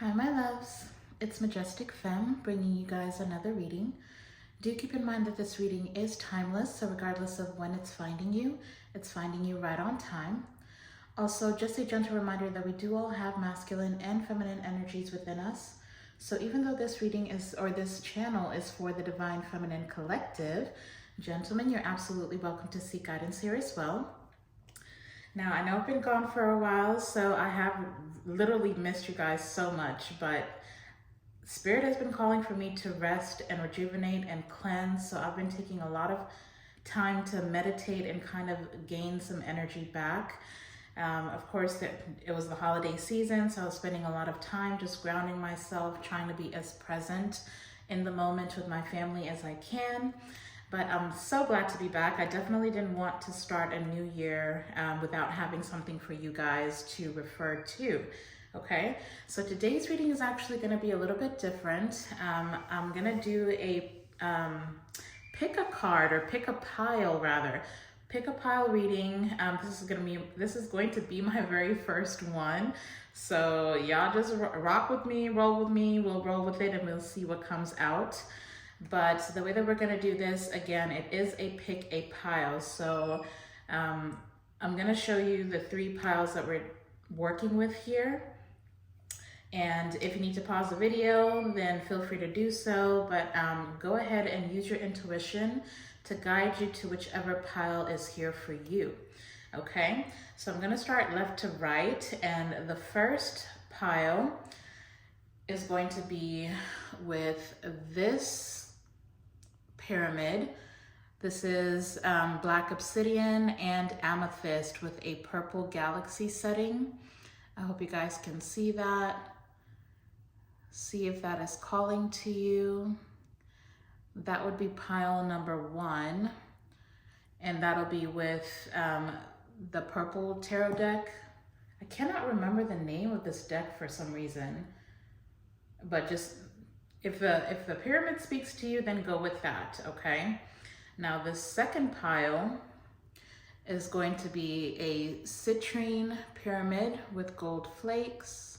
Hi, my loves. It's Majestic Femme bringing you guys another reading. Do keep in mind that this reading is timeless, so regardless of when it's finding you right on time. Also, just a gentle reminder that we do all have masculine and feminine energies within us. So even though this reading is, or this channel is for the Divine Feminine Collective, gentlemen, you're absolutely welcome to seek guidance here as well. Now, I know I've been gone for a while, so I have literally missed you guys so much, but Spirit has been calling for me to rest and rejuvenate and cleanse. So I've been taking a lot of time to meditate and kind of gain some energy back. Of course, it was the holiday season, so I was spending a lot of time just grounding myself, trying to be as present in the moment with my family as I can. But I'm so glad to be back. I definitely didn't want to start a new year without having something for you guys to refer to. Okay, so today's reading is actually going to be a little bit different. I'm going to do a pick a card, or pick a pile rather. Pick a pile reading. This is going to be my very first one. So y'all just rock with me, roll with me. We'll roll with it and we'll see what comes out. But the way that we're going to do this, again, it is a pick a pile. So I'm going to show you the 3 piles that we're working with here. And if you need to pause the video, then feel free to do so. But go ahead and use your intuition to guide you to whichever pile is here for you. Okay, so I'm going to start left to right. And the first pile is going to be with this pyramid. This is black obsidian and amethyst with a purple galaxy setting. I hope you guys can see that. See if that is calling to you. That would be pile number 1. And that'll be with the purple tarot deck. I cannot remember the name of this deck for some reason. But just if the pyramid speaks to you, then go with that, okay? Now the second pile is going to be a citrine pyramid with gold flakes.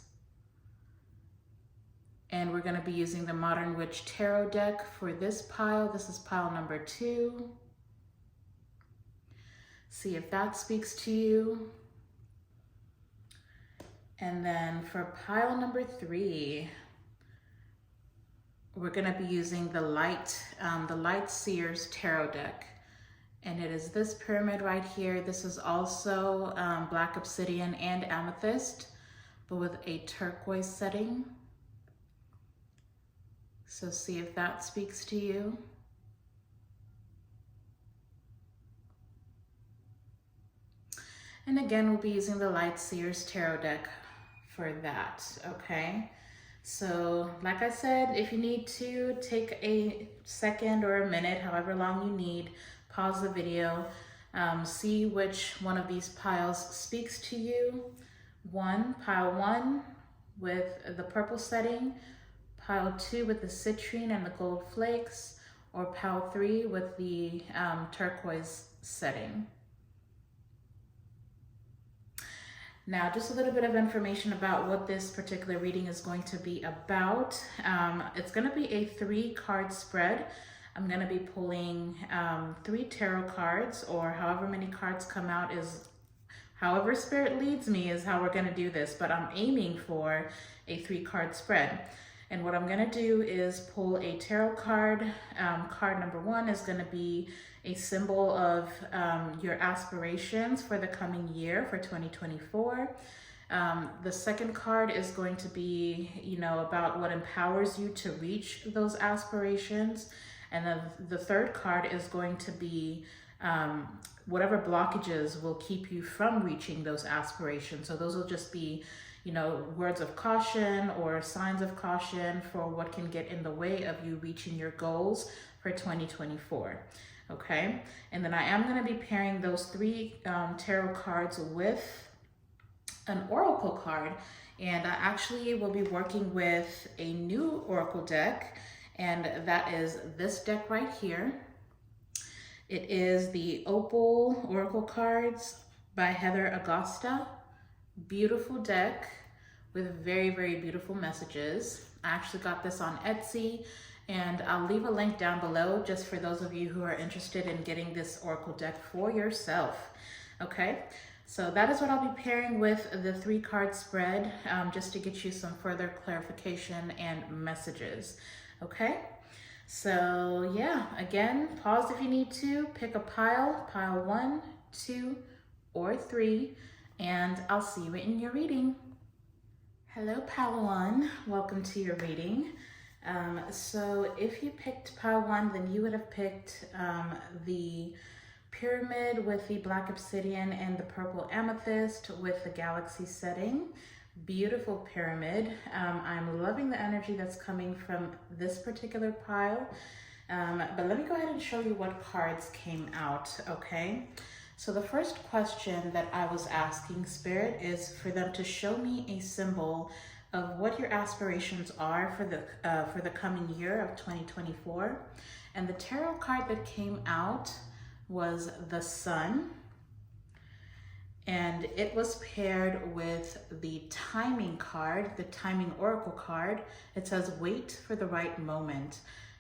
And we're going to be using the Modern Witch Tarot deck for this pile. This is pile number 2. See if that speaks to you. And then for pile number 3, we're going to be using the Light Seers Tarot deck. And it is this pyramid right here. This is also black obsidian and amethyst, but with a turquoise setting. So see if that speaks to you. And again, we'll be using the Light Seers Tarot deck for that, okay? So like I said, if you need to take a second or a minute, however long you need, pause the video, see which one of these piles speaks to you. Pile 1 with the purple setting, pile 2 with the citrine and the gold flakes, or pile 3 with the turquoise setting. Now, just a little bit of information about what this particular reading is going to be about. It's going to be a 3-card spread. I'm going to be pulling 3 tarot cards, or however many cards come out is however Spirit leads me is how we're going to do this. But I'm aiming for a 3-card spread. And what I'm going to do is pull a tarot card. Card number 1 is going to be a symbol of your aspirations for the coming year, for 2024. The second card is going to be, about what empowers you to reach those aspirations. And then the third card is going to be whatever blockages will keep you from reaching those aspirations. So those will just be words of caution or signs of caution for what can get in the way of you reaching your goals for 2024. Okay, and then I am going to be pairing those 3 tarot cards with an oracle card, and I actually will be working with a new oracle deck, and that is this deck right here. It is the OPAL Oracle Cards by Heather Augusta. Beautiful deck with very, very beautiful messages. I actually got this on Etsy, and I'll leave a link down below just for those of you who are interested in getting this oracle deck for yourself. Okay, so that is what I'll be pairing with the 3-card spread, just to get you some further clarification and messages. Okay, so yeah, again, pause if you need to, pick a pile 1, 2, or 3, and I'll see you in your reading. Hello, pile 1, welcome to your reading. So if you picked pile 1, then you would have picked the pyramid with the black obsidian and the purple amethyst with the galaxy setting. Beautiful pyramid. I'm loving the energy that's coming from this particular pile. But let me go ahead and show you what cards came out, okay? So the first question that I was asking Spirit is for them to show me a symbol of what your aspirations are for the coming year of 2024. And the tarot card that came out was the Sun, and it was paired with the timing card, the timing oracle card. It says, wait for the right moment.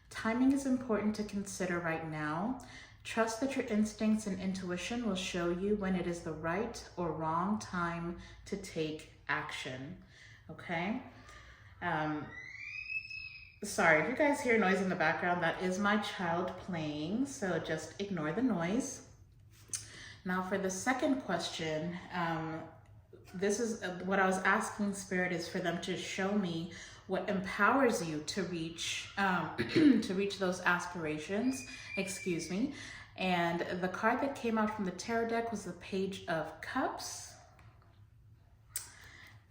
Timing is important to consider right now. Trust that your instincts and intuition will show you when it is the right or wrong time to take action. Okay? Sorry if you guys hear noise in the background, that is my child playing, so just ignore the noise. Now for the second question, this is what I was asking Spirit is for them to show me what empowers you to reach to reach those aspirations, excuse me. And the card that came out from the tarot deck was the Page of Cups.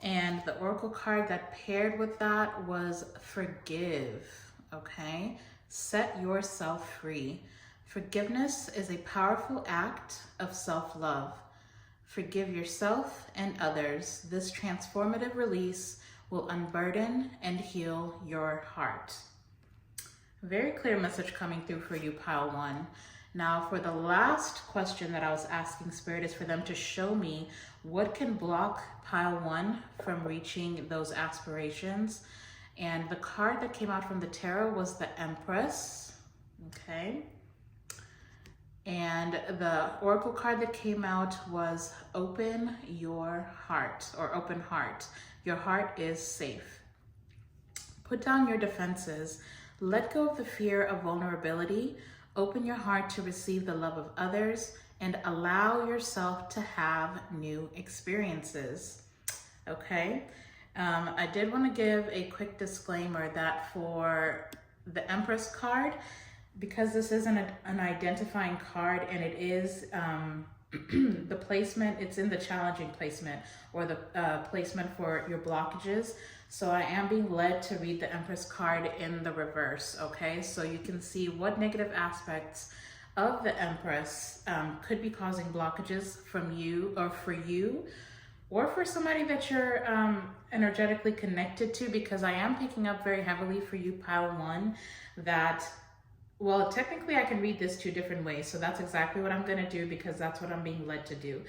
And the oracle card that paired with that was Forgive, okay? Set yourself free. Forgiveness is a powerful act of self-love. Forgive yourself and others. This transformative release will unburden and heal your heart. Very clear message coming through for you, pile 1. Now for the last question that I was asking Spirit is for them to show me what can block pile 1 from reaching those aspirations. And the card that came out from the tarot was the Empress, okay? And the oracle card that came out was Open Your Heart, or Open Heart. Your heart is safe. Put down your defenses. Let go of the fear of vulnerability. Open your heart to receive the love of others and allow yourself to have new experiences. Okay, I did want to give a quick disclaimer that for the Empress card, because this isn't an identifying card and it is the placement, it's in the challenging placement or the placement for your blockages. So I am being led to read the Empress card in the reverse, okay? So you can see what negative aspects of the Empress could be causing blockages from you or for you or for somebody that you're energetically connected to, because I am picking up very heavily for you, pile 1, that, well, technically I can read this 2 different ways. So that's exactly what I'm gonna do because that's what I'm being led to do.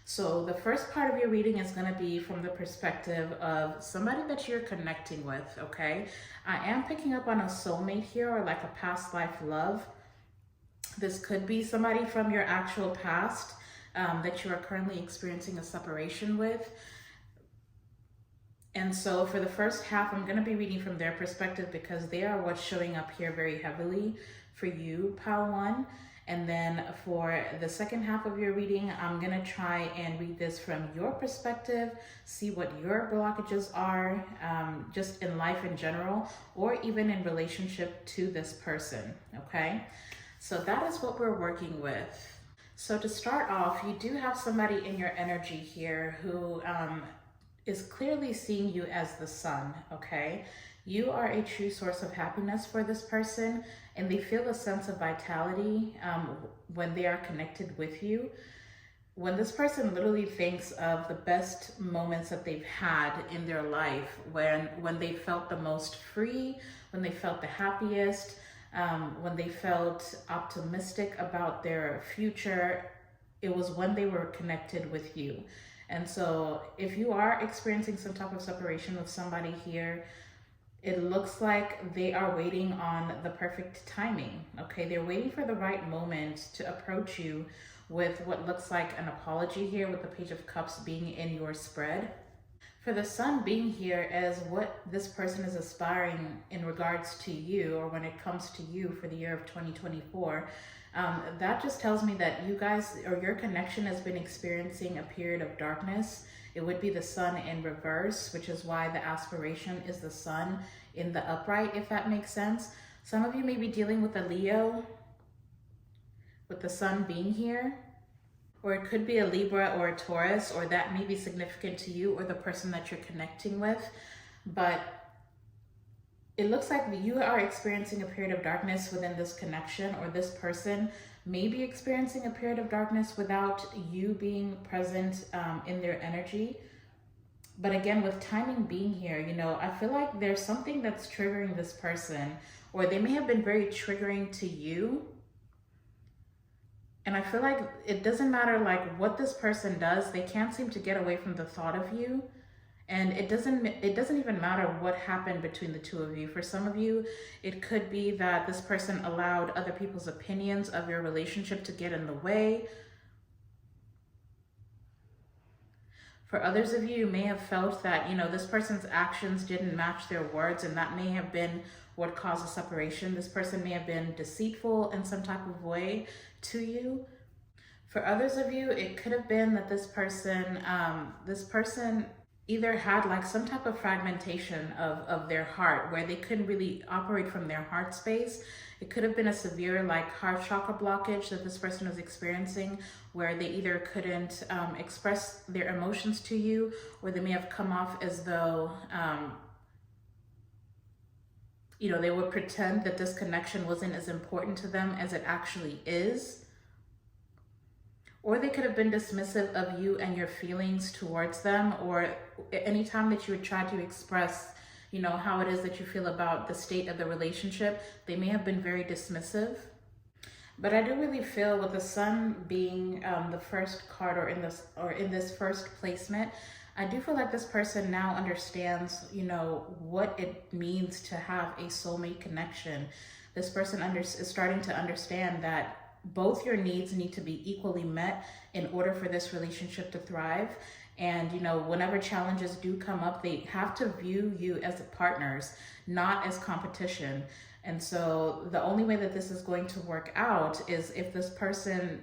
So the first part of your reading is going to be from the perspective of somebody that you're connecting with, okay? I am picking up on a soulmate here, or like a past life love. This could be somebody from your actual past that you are currently experiencing a separation with. And so for the first half, I'm going to be reading from their perspective because they are what's showing up here very heavily for you, pile 1. And then for the second half of your reading, I'm going to try and read this from your perspective, see what your blockages are, just in life in general, or even in relationship to this person, okay? So that is what we're working with. So to start off, you do have somebody in your energy here who is clearly seeing you as the sun, okay? You are a true source of happiness for this person, and they feel a sense of vitality when they are connected with you. When this person literally thinks of the best moments that they've had in their life, when they felt the most free, when they felt the happiest, when they felt optimistic about their future, it was when they were connected with you. And so if you are experiencing some type of separation with somebody here, it looks like they are waiting on the perfect timing, okay? They're waiting for the right moment to approach you with what looks like an apology here, with the Page of Cups being in your spread. For the Sun being here as what this person is aspiring in regards to you, or when it comes to you for the year of 2024, that just tells me that you guys, or your connection, has been experiencing a period of darkness. It would be the Sun in reverse, which is why the aspiration is the Sun in the upright, if that makes sense. Some of you may be dealing with a Leo, with the Sun being here. Or it could be a Libra or a Taurus, or that may be significant to you or the person that you're connecting with. But it looks like you are experiencing a period of darkness within this connection, or this person may be experiencing a period of darkness without you being present in their energy. But again, with timing being here, you know, I feel like there's something that's triggering this person, or they may have been very triggering to you. And I feel like it doesn't matter like what this person does, they can't seem to get away from the thought of you. And it doesn't even matter what happened between the two of you. For some of you, it could be that this person allowed other people's opinions of your relationship to get in the way. For others of you, you may have felt that, you know, this person's actions didn't match their words, and that may have been what caused a separation. This person may have been deceitful in some type of way to you. For others of you, it could have been that this person either had like some type of fragmentation of their heart, where they couldn't really operate from their heart space. It could have been a severe like heart chakra blockage that this person was experiencing, where they either couldn't express their emotions to you, or they may have come off as though you know, they would pretend that this connection wasn't as important to them as it actually is. Or they could have been dismissive of you and your feelings towards them, or anytime that you would try to express, you know, how it is that you feel about the state of the relationship, they may have been very dismissive. But I do really feel with the Sun being the first card, or in this first placement, I do feel like this person now understands, you know, what it means to have a soulmate connection. This person is starting to understand that both your needs need to be equally met in order for this relationship to thrive. And, you know, whenever challenges do come up, they have to view you as partners, not as competition. And so the only way that this is going to work out is if this person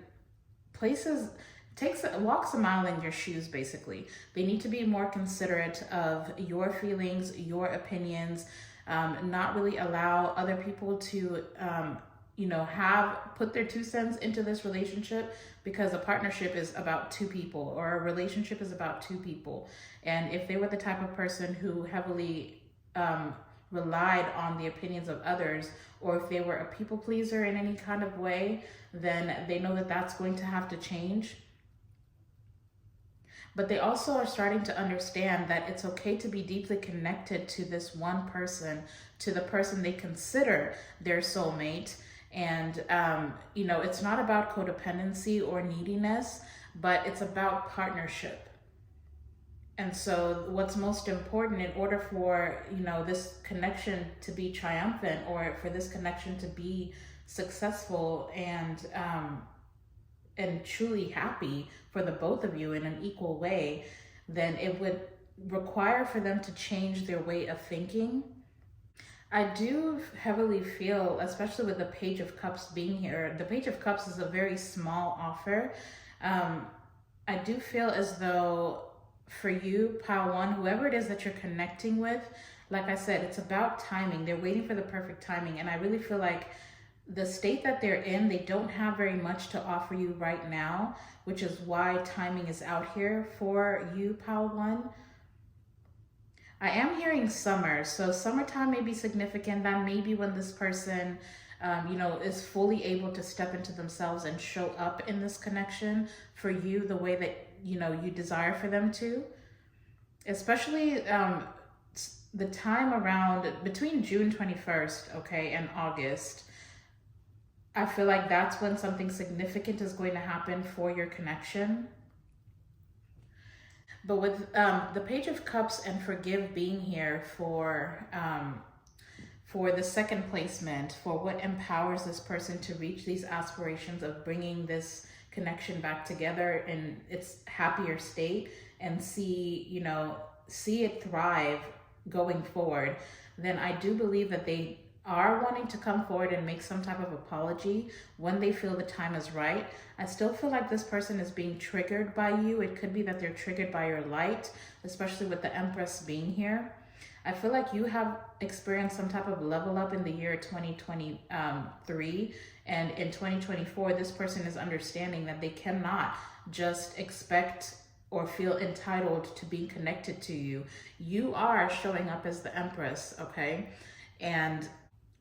walks a mile in your shoes, basically. They need to be more considerate of your feelings, your opinions, not really allow other people to, you know, put their 2 cents into this relationship, because a partnership is about 2 people, or a relationship is about 2 people. And if they were the type of person who heavily relied on the opinions of others, or if they were a people pleaser in any kind of way, then they know that that's going to have to change. But they also are starting to understand that it's okay to be deeply connected to this one person, to the person they consider their soulmate. And, you know, it's not about codependency or neediness, but it's about partnership. And so what's most important in order for, you know, this connection to be triumphant, or for this connection to be successful and truly happy for the both of you in an equal way, then it would require for them to change their way of thinking. I do heavily feel, especially with the Page of Cups being here, the Page of Cups is a very small offer. I do feel as though for you, Pile 1, whoever it is that you're connecting with, like I said, it's about timing. They're waiting for the perfect timing. And I really feel like the state that they're in, they don't have very much to offer you right now, which is why timing is out here for you, Pile 1. I am hearing summer, so summertime may be significant. That may be when this person, you know, is fully able to step into themselves and show up in this connection for you the way that, you know, you desire for them to. Especially the time around between June 21st, okay, and August. I feel like that's when something significant is going to happen for your connection. But with the Page of Cups and Forgive being here for the second placement, for what empowers this person to reach these aspirations of bringing this connection back together in its happier state and see it thrive going forward, then I do believe that they are wanting to come forward and make some type of apology when they feel the time is right. I still feel like this person is being triggered by you. It could be that they're triggered by your light, especially with the Empress being here. I feel like you have experienced some type of level up in the year 2023, and in 2024, this person is understanding that they cannot just expect or feel entitled to being connected to you. You are showing up as the Empress, okay? And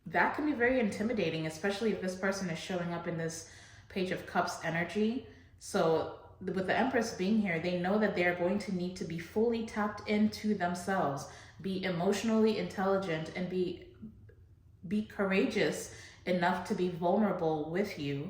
that can be very intimidating, especially if this person is showing up in this Page of Cups energy. So with the Empress being here, they know that they're going to need to be fully tapped into themselves, be emotionally intelligent, and be courageous enough to be vulnerable with you.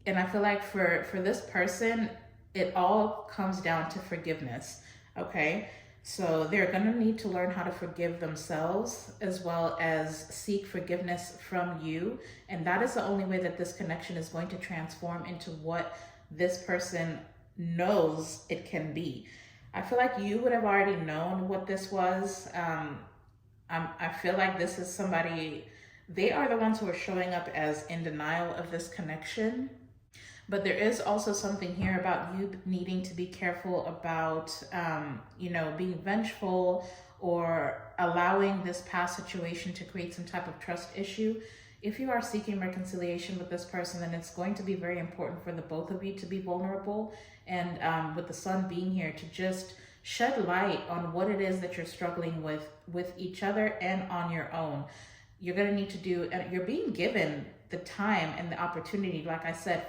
And I feel like for this person, it all comes down to forgiveness, okay? So they're going to need to learn how to forgive themselves as well as seek forgiveness from you. And that is the only way that this connection is going to transform into what this person knows it can be. I feel like you would have already known what this was. I feel like this is somebody, they are the ones who are showing up as in denial of this connection. But there is also something here about you needing to be careful about, being vengeful or allowing this past situation to create some type of trust issue. If you are seeking reconciliation with this person, then it's going to be very important for the both of you to be vulnerable. And with the Sun being here, to just shed light on what it is that you're struggling with each other and on your own. You're going to need to do, and you're being given the time and the opportunity, like I said,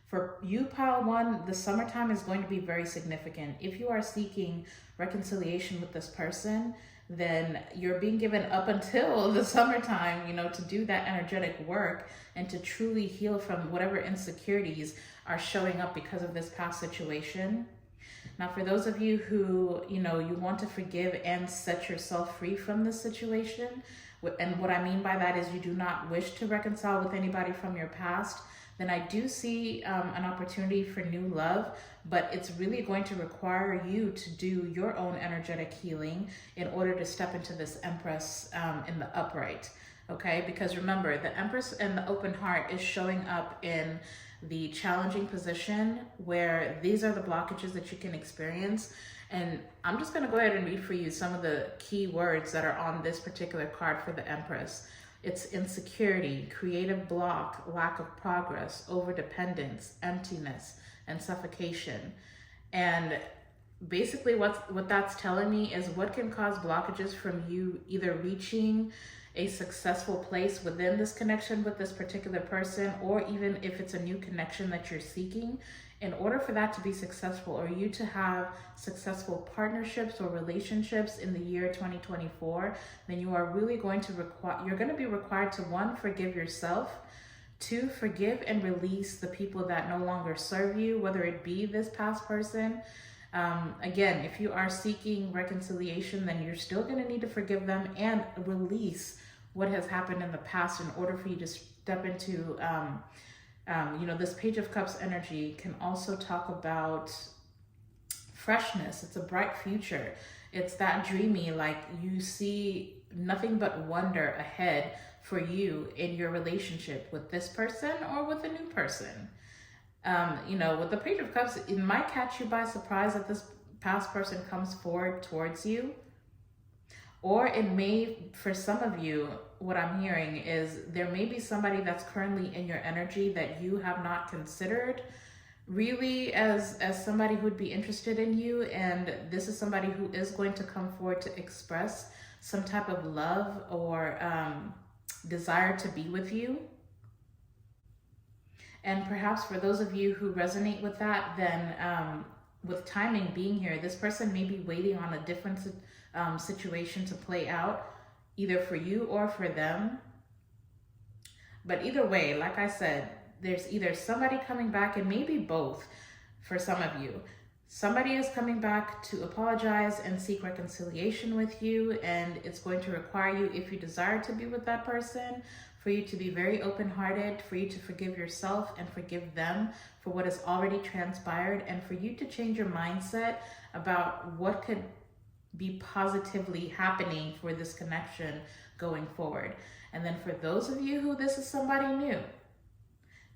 for you, Pile 1, the summertime is going to be very significant. If you are seeking reconciliation with this person, then you're being given up until the summertime, to do that energetic work and to truly heal from whatever insecurities are showing up because of this past situation. Now, for those of you who, you want to forgive and set yourself free from this situation, and what I mean by that is you do not wish to reconcile with anybody from your past, then I do see an opportunity for new love, but it's really going to require you to do your own energetic healing in order to step into this Empress in the upright, okay? Because remember, the Empress in the open heart is showing up in the challenging position where these are the blockages that you can experience. And I'm just gonna go ahead and read for you some of the key words that are on this particular card for the Empress. It's insecurity, creative block, lack of progress, overdependence, emptiness, and suffocation. And basically what that's telling me is what can cause blockages from you either reaching a successful place within this connection with this particular person, or even if it's a new connection that you're seeking. In order for that to be successful, or you to have successful partnerships or relationships in the year 2024, then you are really going to you're going to be required to, 1, forgive yourself, 2, forgive and release the people that no longer serve you, whether it be this past person. Again, if you are seeking reconciliation, then you're still going to need to forgive them and release what has happened in the past in order for you to step into this Page of Cups energy can also talk about freshness. It's a bright future. It's that dreamy, like you see nothing but wonder ahead for you in your relationship with this person or with a new person. With the Page of Cups, it might catch you by surprise that this past person comes forward towards you. Or it may, for some of you, what I'm hearing is there may be somebody that's currently in your energy that you have not considered really as somebody who'd be interested in you. And this is somebody who is going to come forward to express some type of love or desire to be with you. And perhaps for those of you who resonate with that, then with timing being here, this person may be waiting on a different situation to play out, either for you or for them. But either way, like I said, there's either somebody coming back, and maybe both for some of you. Somebody is coming back to apologize and seek reconciliation with you, and it's going to require you, if you desire to be with that person, for you to be very open-hearted, for you to forgive yourself and forgive them for what has already transpired, and for you to change your mindset about what could be positively happening for this connection going forward. And then for those of you who this is somebody new,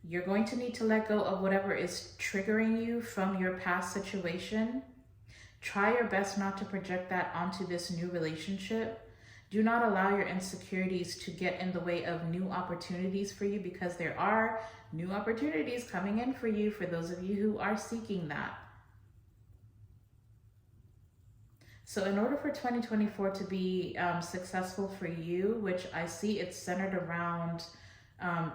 you're going to need to let go of whatever is triggering you from your past situation. Try your best not to project that onto this new relationship. Do not allow your insecurities to get in the way of new opportunities for you, because there are new opportunities coming in for you, for those of you who are seeking that. So in order for 2024 to be successful for you, which I see it's centered around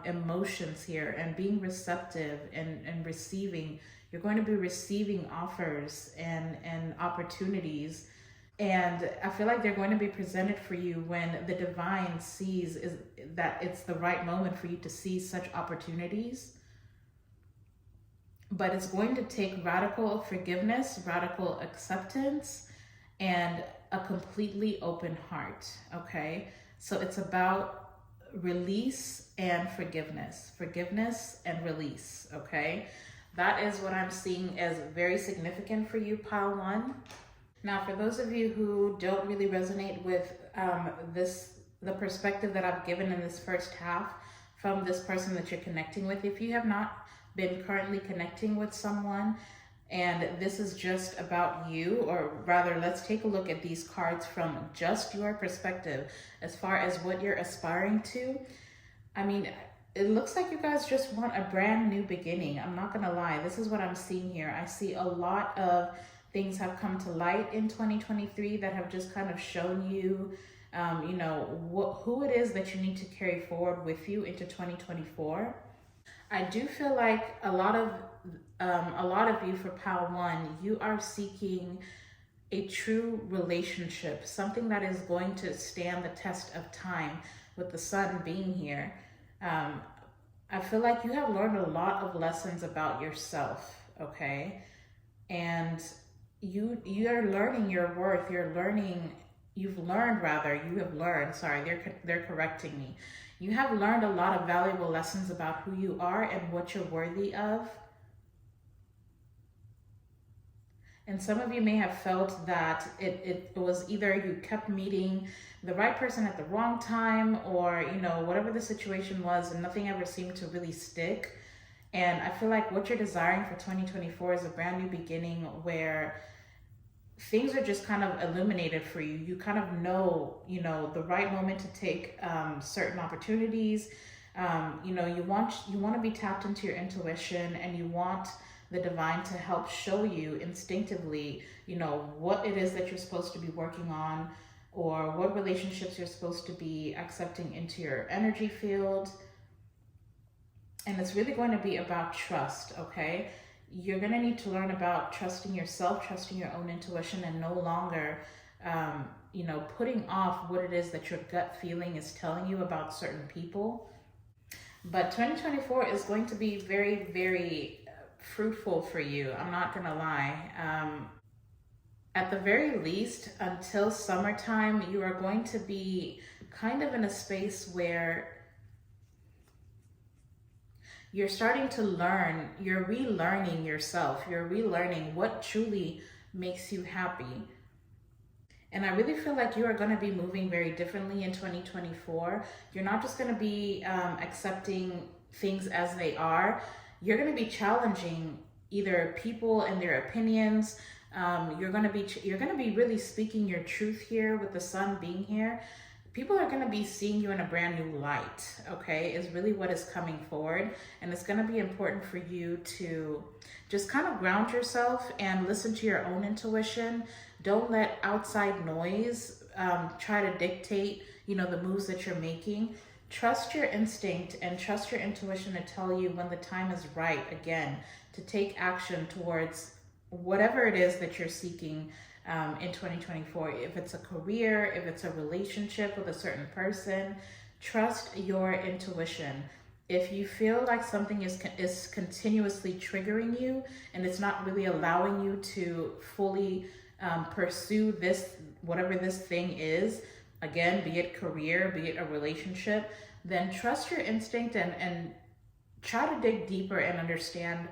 emotions here and being receptive and receiving, you're going to be receiving offers and opportunities. And I feel like they're going to be presented for you when the divine sees that it's the right moment for you to seize such opportunities. But it's going to take radical forgiveness, radical acceptance, and a completely open heart, okay? So it's about release and forgiveness and release, okay? That is what I'm seeing as very significant for you, pile one. Now, for those of you who don't really resonate with the perspective that I've given in this first half from this person that you're connecting with, if you have not been currently connecting with someone and this is just about you, or rather, let's take a look at these cards from just your perspective as far as what you're aspiring to. I mean, it looks like you guys just want a brand new beginning. I'm not gonna lie, this is what I'm seeing here. I see a lot of things have come to light in 2023 that have just kind of shown you, you know, who it is that you need to carry forward with you into 2024. I do feel like a lot of you for pile one, you are seeking a true relationship, something that is going to stand the test of time, with the sun being here. I feel like you have learned a lot of lessons about yourself, okay? And you are learning your worth. They're correcting me. You have learned a lot of valuable lessons about who you are and what you're worthy of. And some of you may have felt that it was either you kept meeting the right person at the wrong time, or, you know, whatever the situation was, and nothing ever seemed to really stick. And I feel like what you're desiring for 2024 is a brand new beginning where things are just kind of illuminated for you. You kind of know, you know, the right moment to take certain opportunities. You know, you want to be tapped into your intuition, and you want the divine to help show you instinctively, you know, what it is that you're supposed to be working on, or what relationships you're supposed to be accepting into your energy field. And it's really going to be about trust, okay? You're going to need to learn about trusting yourself, trusting your own intuition, and no longer, you know, putting off what it is that your gut feeling is telling you about certain people. But 2024 is going to be very, very fruitful for you. I'm not going to lie. At the very least, until summertime, you are going to be kind of in a space where you're starting to learn, you're relearning yourself, you're relearning what truly makes you happy. And I really feel like you are going to be moving very differently in 2024. You're not just going to be accepting things as they are. You're going to be challenging either people and their opinions. You're going to be really speaking your truth here with the sun being here. People are going to be seeing you in a brand new light, okay, is really what is coming forward. And it's going to be important for you to just kind of ground yourself and listen to your own intuition. Don't let outside noise try to dictate, you know, the moves that you're making. Trust your instinct and trust your intuition to tell you when the time is right, again, to take action towards whatever it is that you're seeking in 2024. If it's a career, if it's a relationship with a certain person, trust your intuition. If you feel like something is continuously triggering you and it's not really allowing you to fully pursue this, whatever this thing is, again, be it career, be it a relationship, then trust your instinct and try to dig deeper and understand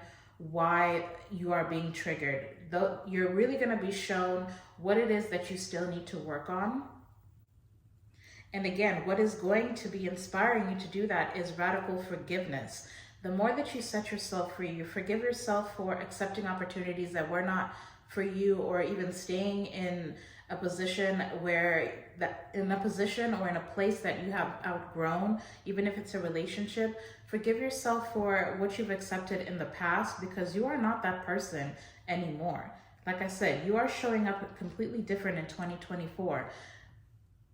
why you are being triggered. Though you're really going to be shown what it is that you still need to work on. And again, what is going to be inspiring you to do that is radical forgiveness. The more that you set yourself free, you forgive yourself for accepting opportunities that were not for you, or even staying in a position or in a place that you have outgrown, even if it's a relationship. Forgive yourself for what you've accepted in the past, because you are not that person anymore. Like I said, you are showing up completely different in 2024.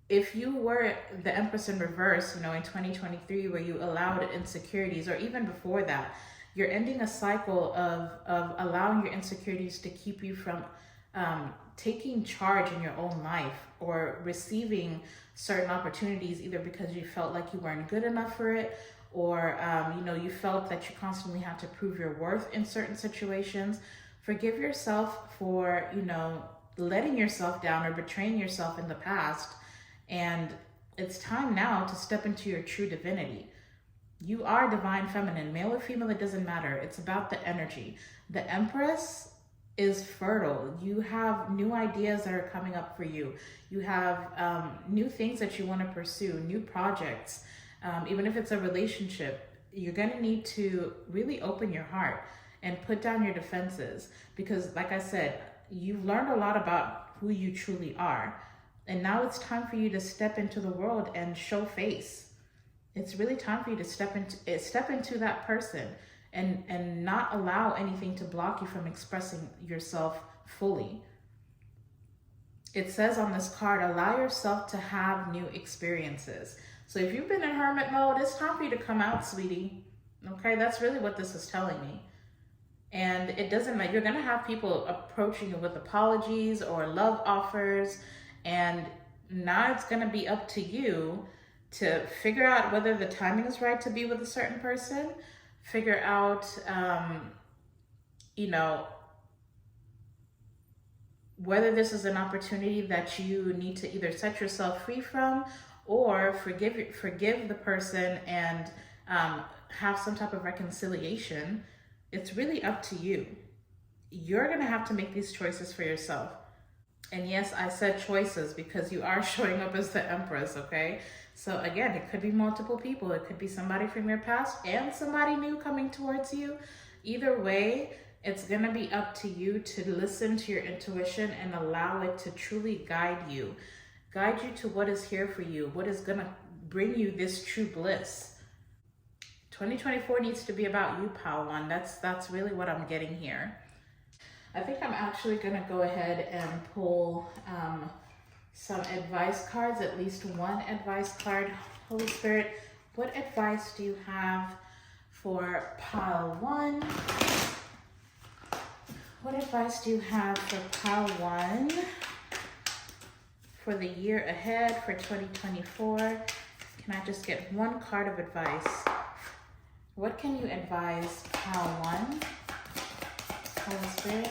If you were the Empress in reverse, in 2023, where you allowed insecurities, or even before that, you're ending a cycle of allowing your insecurities to keep you from taking charge in your own life, or receiving certain opportunities, either because you felt like you weren't good enough for it, or you felt that you constantly had to prove your worth in certain situations. Forgive yourself for letting yourself down or betraying yourself in the past. And it's time now to step into your true divinity. You are divine feminine, male or female, it doesn't matter. It's about the energy. The Empress is fertile. You have new ideas that are coming up for you. You have new things that you want to pursue, new projects. Even if it's a relationship, you're going to need to really open your heart and put down your defenses. Because like I said, you've learned a lot about who you truly are. And now it's time for you to step into the world and show face. It's really time for you to step into that person and not allow anything to block you from expressing yourself fully. It says on this card, allow yourself to have new experiences. So if you've been in hermit mode, it's time for you to come out, sweetie. Okay, that's really what this is telling me. And it doesn't matter. You're going to have people approaching you with apologies or love offers. And now it's going to be up to you to figure out whether the timing is right to be with a certain person, figure out, whether this is an opportunity that you need to either set yourself free from, or forgive the person and have some type of reconciliation. It's really up to you. You're going to have to make these choices for yourself. And yes, I said choices because you are showing up as the Empress, okay? So again, it could be multiple people. It could be somebody from your past and somebody new coming towards you. Either way, it's going to be up to you to listen to your intuition and allow it to truly guide you. Guide you to what is here for you, what is going to bring you this true bliss. 2024 needs to be about you, Pile One. That's really what I'm getting here. I think I'm actually going to go ahead and pull some advice cards, at least one advice card. Holy Spirit, what advice do you have for Pile One? What advice do you have for Pile One for the year ahead for 2024? Can I just get one card of advice? What can you advise Pile One? Holy Spirit,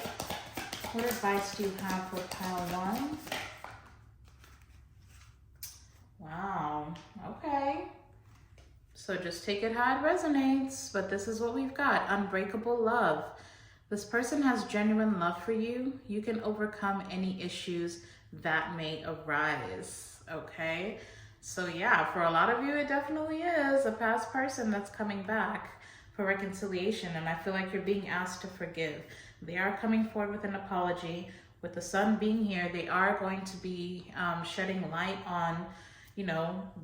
what advice do you have for Pile One? Wow, okay. So just take it how it resonates, but this is what we've got. Unbreakable love. This person has genuine love for you. You can overcome any issues that may arise, okay? So yeah, for a lot of you, it definitely is a past person that's coming back for reconciliation, and I feel like you're being asked to forgive. They are coming forward with an apology. With the sun being here, they are going to be shedding light on,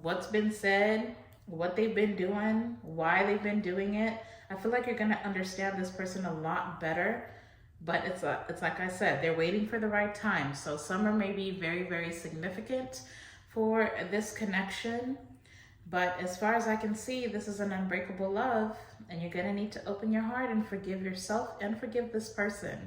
what's been said, what they've been doing, why they've been doing it. I feel like you're going to understand this person a lot better, but it's like I said, they're waiting for the right time. So summer may be very, very significant for this connection. But as far as I can see, this is an unbreakable love, and you're going to need to open your heart and forgive yourself and forgive this person.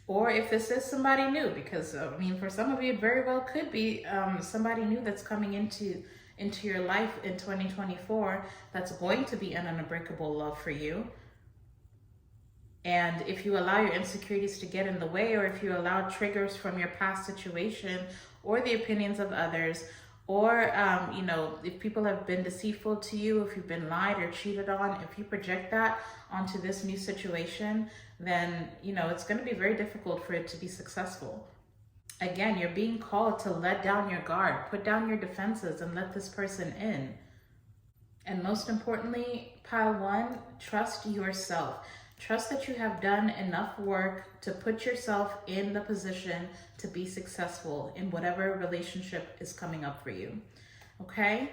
Or if this is somebody new, because for some of you, it very well could be somebody new that's coming into into your life in 2024 that's going to be an unbreakable love for you. And if you allow your insecurities to get in the way, or if you allow triggers from your past situation or the opinions of others, or you know, if people have been deceitful to you, if you've been lied or cheated on, if you project that onto this new situation, then you know it's going to be very difficult for it to be successful. Again, you're being called to let down your guard, put down your defenses, and let this person in. And most importantly, pile 1, trust yourself. Trust that you have done enough work to put yourself in the position to be successful in whatever relationship is coming up for you. Okay?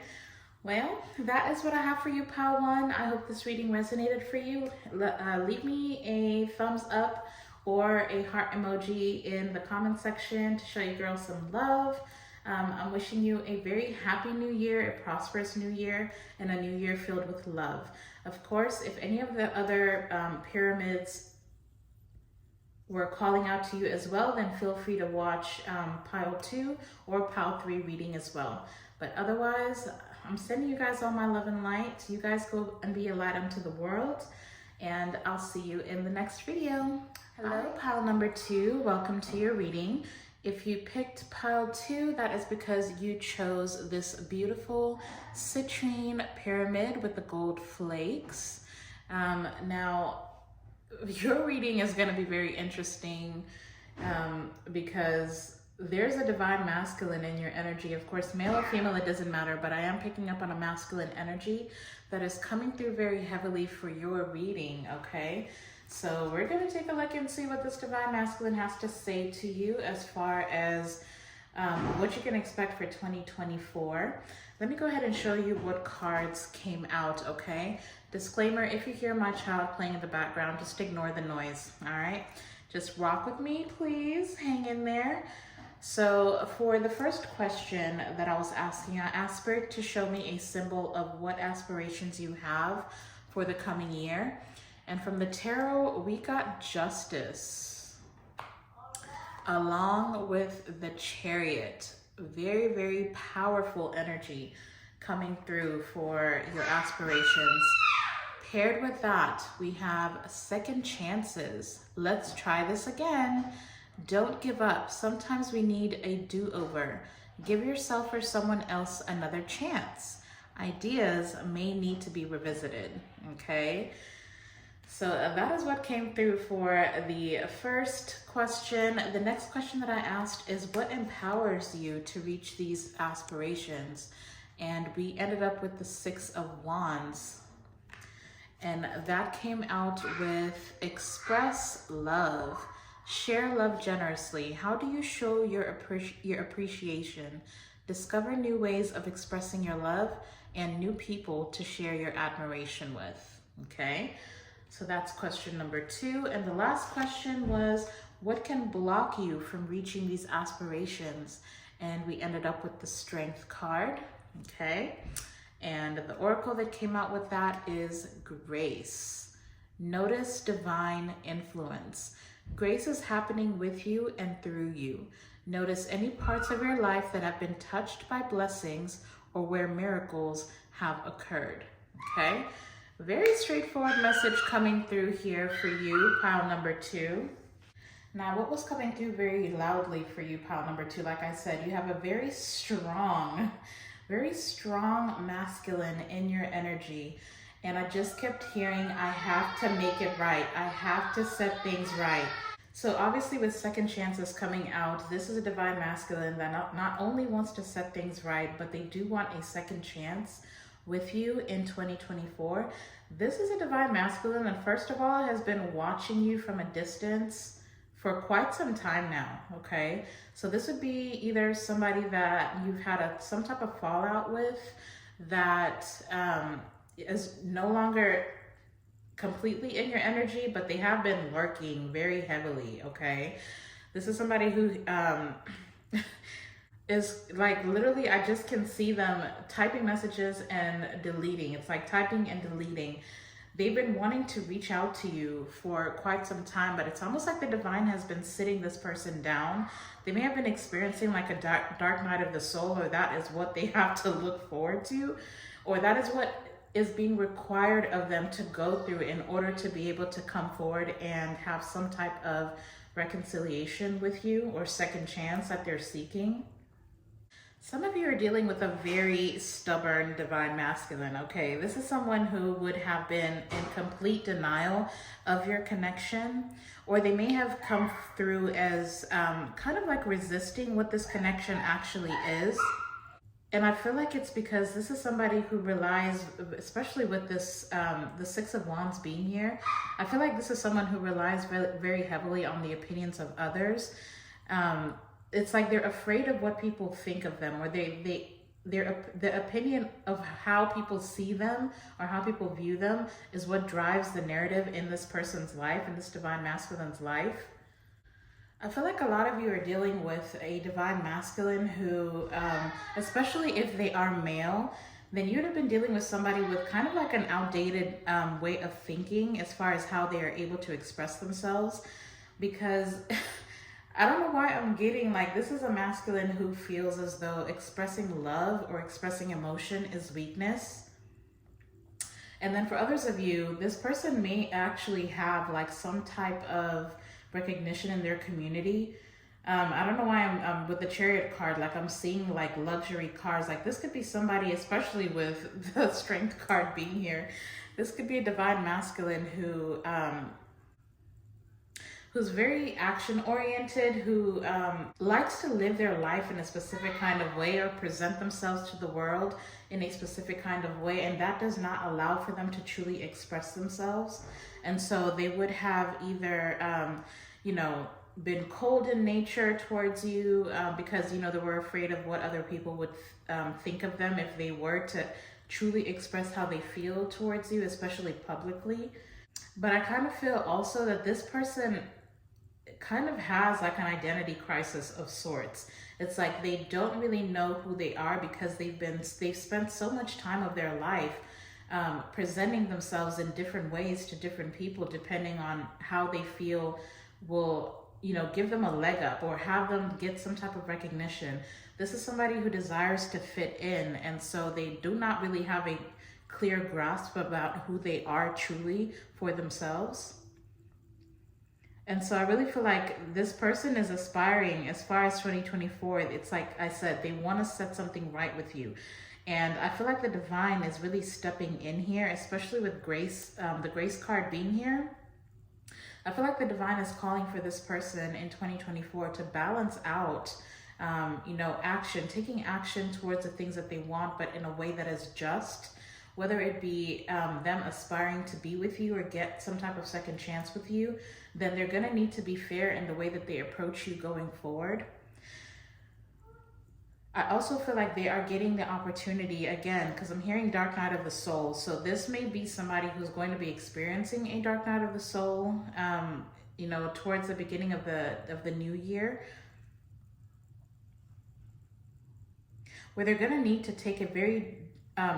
Well, that is what I have for you, pile 1. I hope this reading resonated for you. Leave me a thumbs up or a heart emoji in the comment section to show your girl some love. I'm wishing you a very happy new year, a prosperous new year, and a new year filled with love. Of course, if any of the other pyramids were calling out to you as well, then feel free to watch pile 2 or pile 3 reading as well. But otherwise, I'm sending you guys all my love and light. You guys go and be a light unto the world, and I'll see you in the next video. Hello, pile number 2. Welcome to your reading. If you picked pile 2, that is because you chose this beautiful citrine pyramid with the gold flakes. Now, your reading is going to be very interesting because there's a divine masculine in your energy. Of course, male or female, it doesn't matter, but I am picking up on a masculine energy that is coming through very heavily for your reading, okay? So we're going to take a look and see what this divine masculine has to say to you as far as what you can expect for 2024. Let me go ahead and show you what cards came out, okay? Disclaimer, if you hear my child playing in the background, just ignore the noise, all right? Just rock with me, please. Hang in there. So for the first question that I was asking, I asked Spirit to show me a symbol of what aspirations you have for the coming year. And from the tarot, we got Justice, along with the Chariot. Very, very powerful energy coming through for your aspirations. Paired with that, we have second chances. Let's try this again. Don't give up. Sometimes we need a do-over. Give yourself or someone else another chance. Ideas may need to be revisited, okay? So that is what came through for the first question. The next question that I asked is, what empowers you to reach these aspirations? And we ended up with the 6 of Wands. And that came out with express love. Share love generously. How do you show your appreciation? Discover new ways of expressing your love and new people to share your admiration with, okay? So that's question number 2. And the last question was, what can block you from reaching these aspirations? And we ended up with the Strength card, okay? And the oracle that came out with that is Grace. Notice divine influence. Grace is happening with you and through you. Notice any parts of your life that have been touched by blessings or where miracles have occurred, okay? Very straightforward message coming through here for you, pile number 2. Now, what was coming through very loudly for you, pile number 2, like I said, you have a very strong masculine in your energy. And I just kept hearing, I have to make it right. I have to set things right. So obviously with second chances coming out, this is a divine masculine that not only wants to set things right, but they do want a second chance with you in 2024. This is a divine masculine that first of all has been watching you from a distance for quite some time now, okay? So this would be either somebody that you've had some type of fallout with that is no longer completely in your energy, but they have been lurking very heavily, okay? This is somebody who is like literally, I just can see them typing messages and deleting. It's like typing and deleting. They've been wanting to reach out to you for quite some time, but it's almost like the divine has been sitting this person down. They may have been experiencing like a dark night of the soul, or that is what they have to look forward to, or that is what is being required of them to go through in order to be able to come forward and have some type of reconciliation with you, or second chance that they're seeking. Some of you are dealing with a very stubborn divine masculine, okay? This is someone who would have been in complete denial of your connection, or they may have come through as kind of like resisting what this connection actually is. And I feel like it's because this is somebody who relies, especially with this, the Six of Wands being here, I feel like this is someone who relies very, very heavily on the opinions of others. It's like they're afraid of what people think of them, or the opinion of how people see them or how people view them is what drives the narrative in this person's life, in this divine masculine's life. I feel like a lot of you are dealing with a divine masculine who, especially if they are male, then you'd have been dealing with somebody with kind of like an outdated way of thinking as far as how they are able to express themselves. Because I don't know why I'm getting like this is a masculine who feels as though expressing love or expressing emotion is weakness. And then for others of you, this person may actually have like some type of recognition in their community. I don't know why I'm with the Chariot card, like I'm seeing like luxury cars. Like this could be somebody, especially with the Strength card being here. This could be a divine masculine who's very action oriented, who likes to live their life in a specific kind of way or present themselves to the world in a specific kind of way, and that does not allow for them to truly express themselves. And so they would have either, you know, been cold in nature towards you because, you know, they were afraid of what other people would think of them if they were to truly express how they feel towards you, especially publicly. But I kind of feel also that this person kind of has like an identity crisis of sorts. It's like they don't really know who they are because they've spent so much time of their life presenting themselves in different ways to different people, depending on how they feel will, you know, give them a leg up or have them get some type of recognition. This is somebody who desires to fit in, and so they do not really have a clear grasp about who they are truly for themselves. And so I really feel like this person is aspiring as far as 2024. It's like I said, they want to set something right with you. And I feel like the divine is really stepping in here, especially with grace, the grace card being here. I feel like the divine is calling for this person in 2024 to balance out, you know, action, taking action towards the things that they want, but in a way that is just, whether it be them aspiring to be with you or get some type of second chance with you, then they're going to need to be fair in the way that they approach you going forward. I also feel like they are getting the opportunity, again, because I'm hearing dark night of the soul. So this may be somebody who's going to be experiencing a dark night of the soul, you know, towards the beginning of the new year, where they're going to need to take a very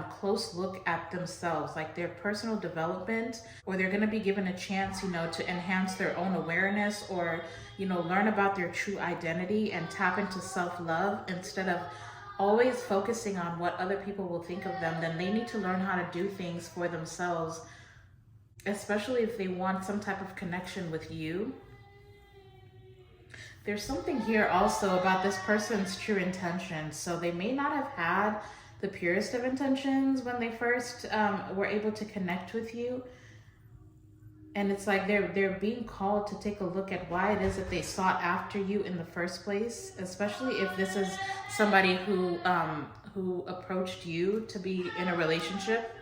close look at themselves, like their personal development, or they're going to be given a chance, you know, to enhance their own awareness, or, you know, learn about their true identity and tap into self-love instead of always focusing on what other people will think of them. Then they need to learn how to do things for themselves, especially if they want some type of connection with you. There's something here also about this person's true intentions. So they may not have had the purest of intentions when they first were able to connect with you. And it's like they're being called to take a look at why it is that they sought after you in the first place, especially if this is somebody who approached you to be in a relationship.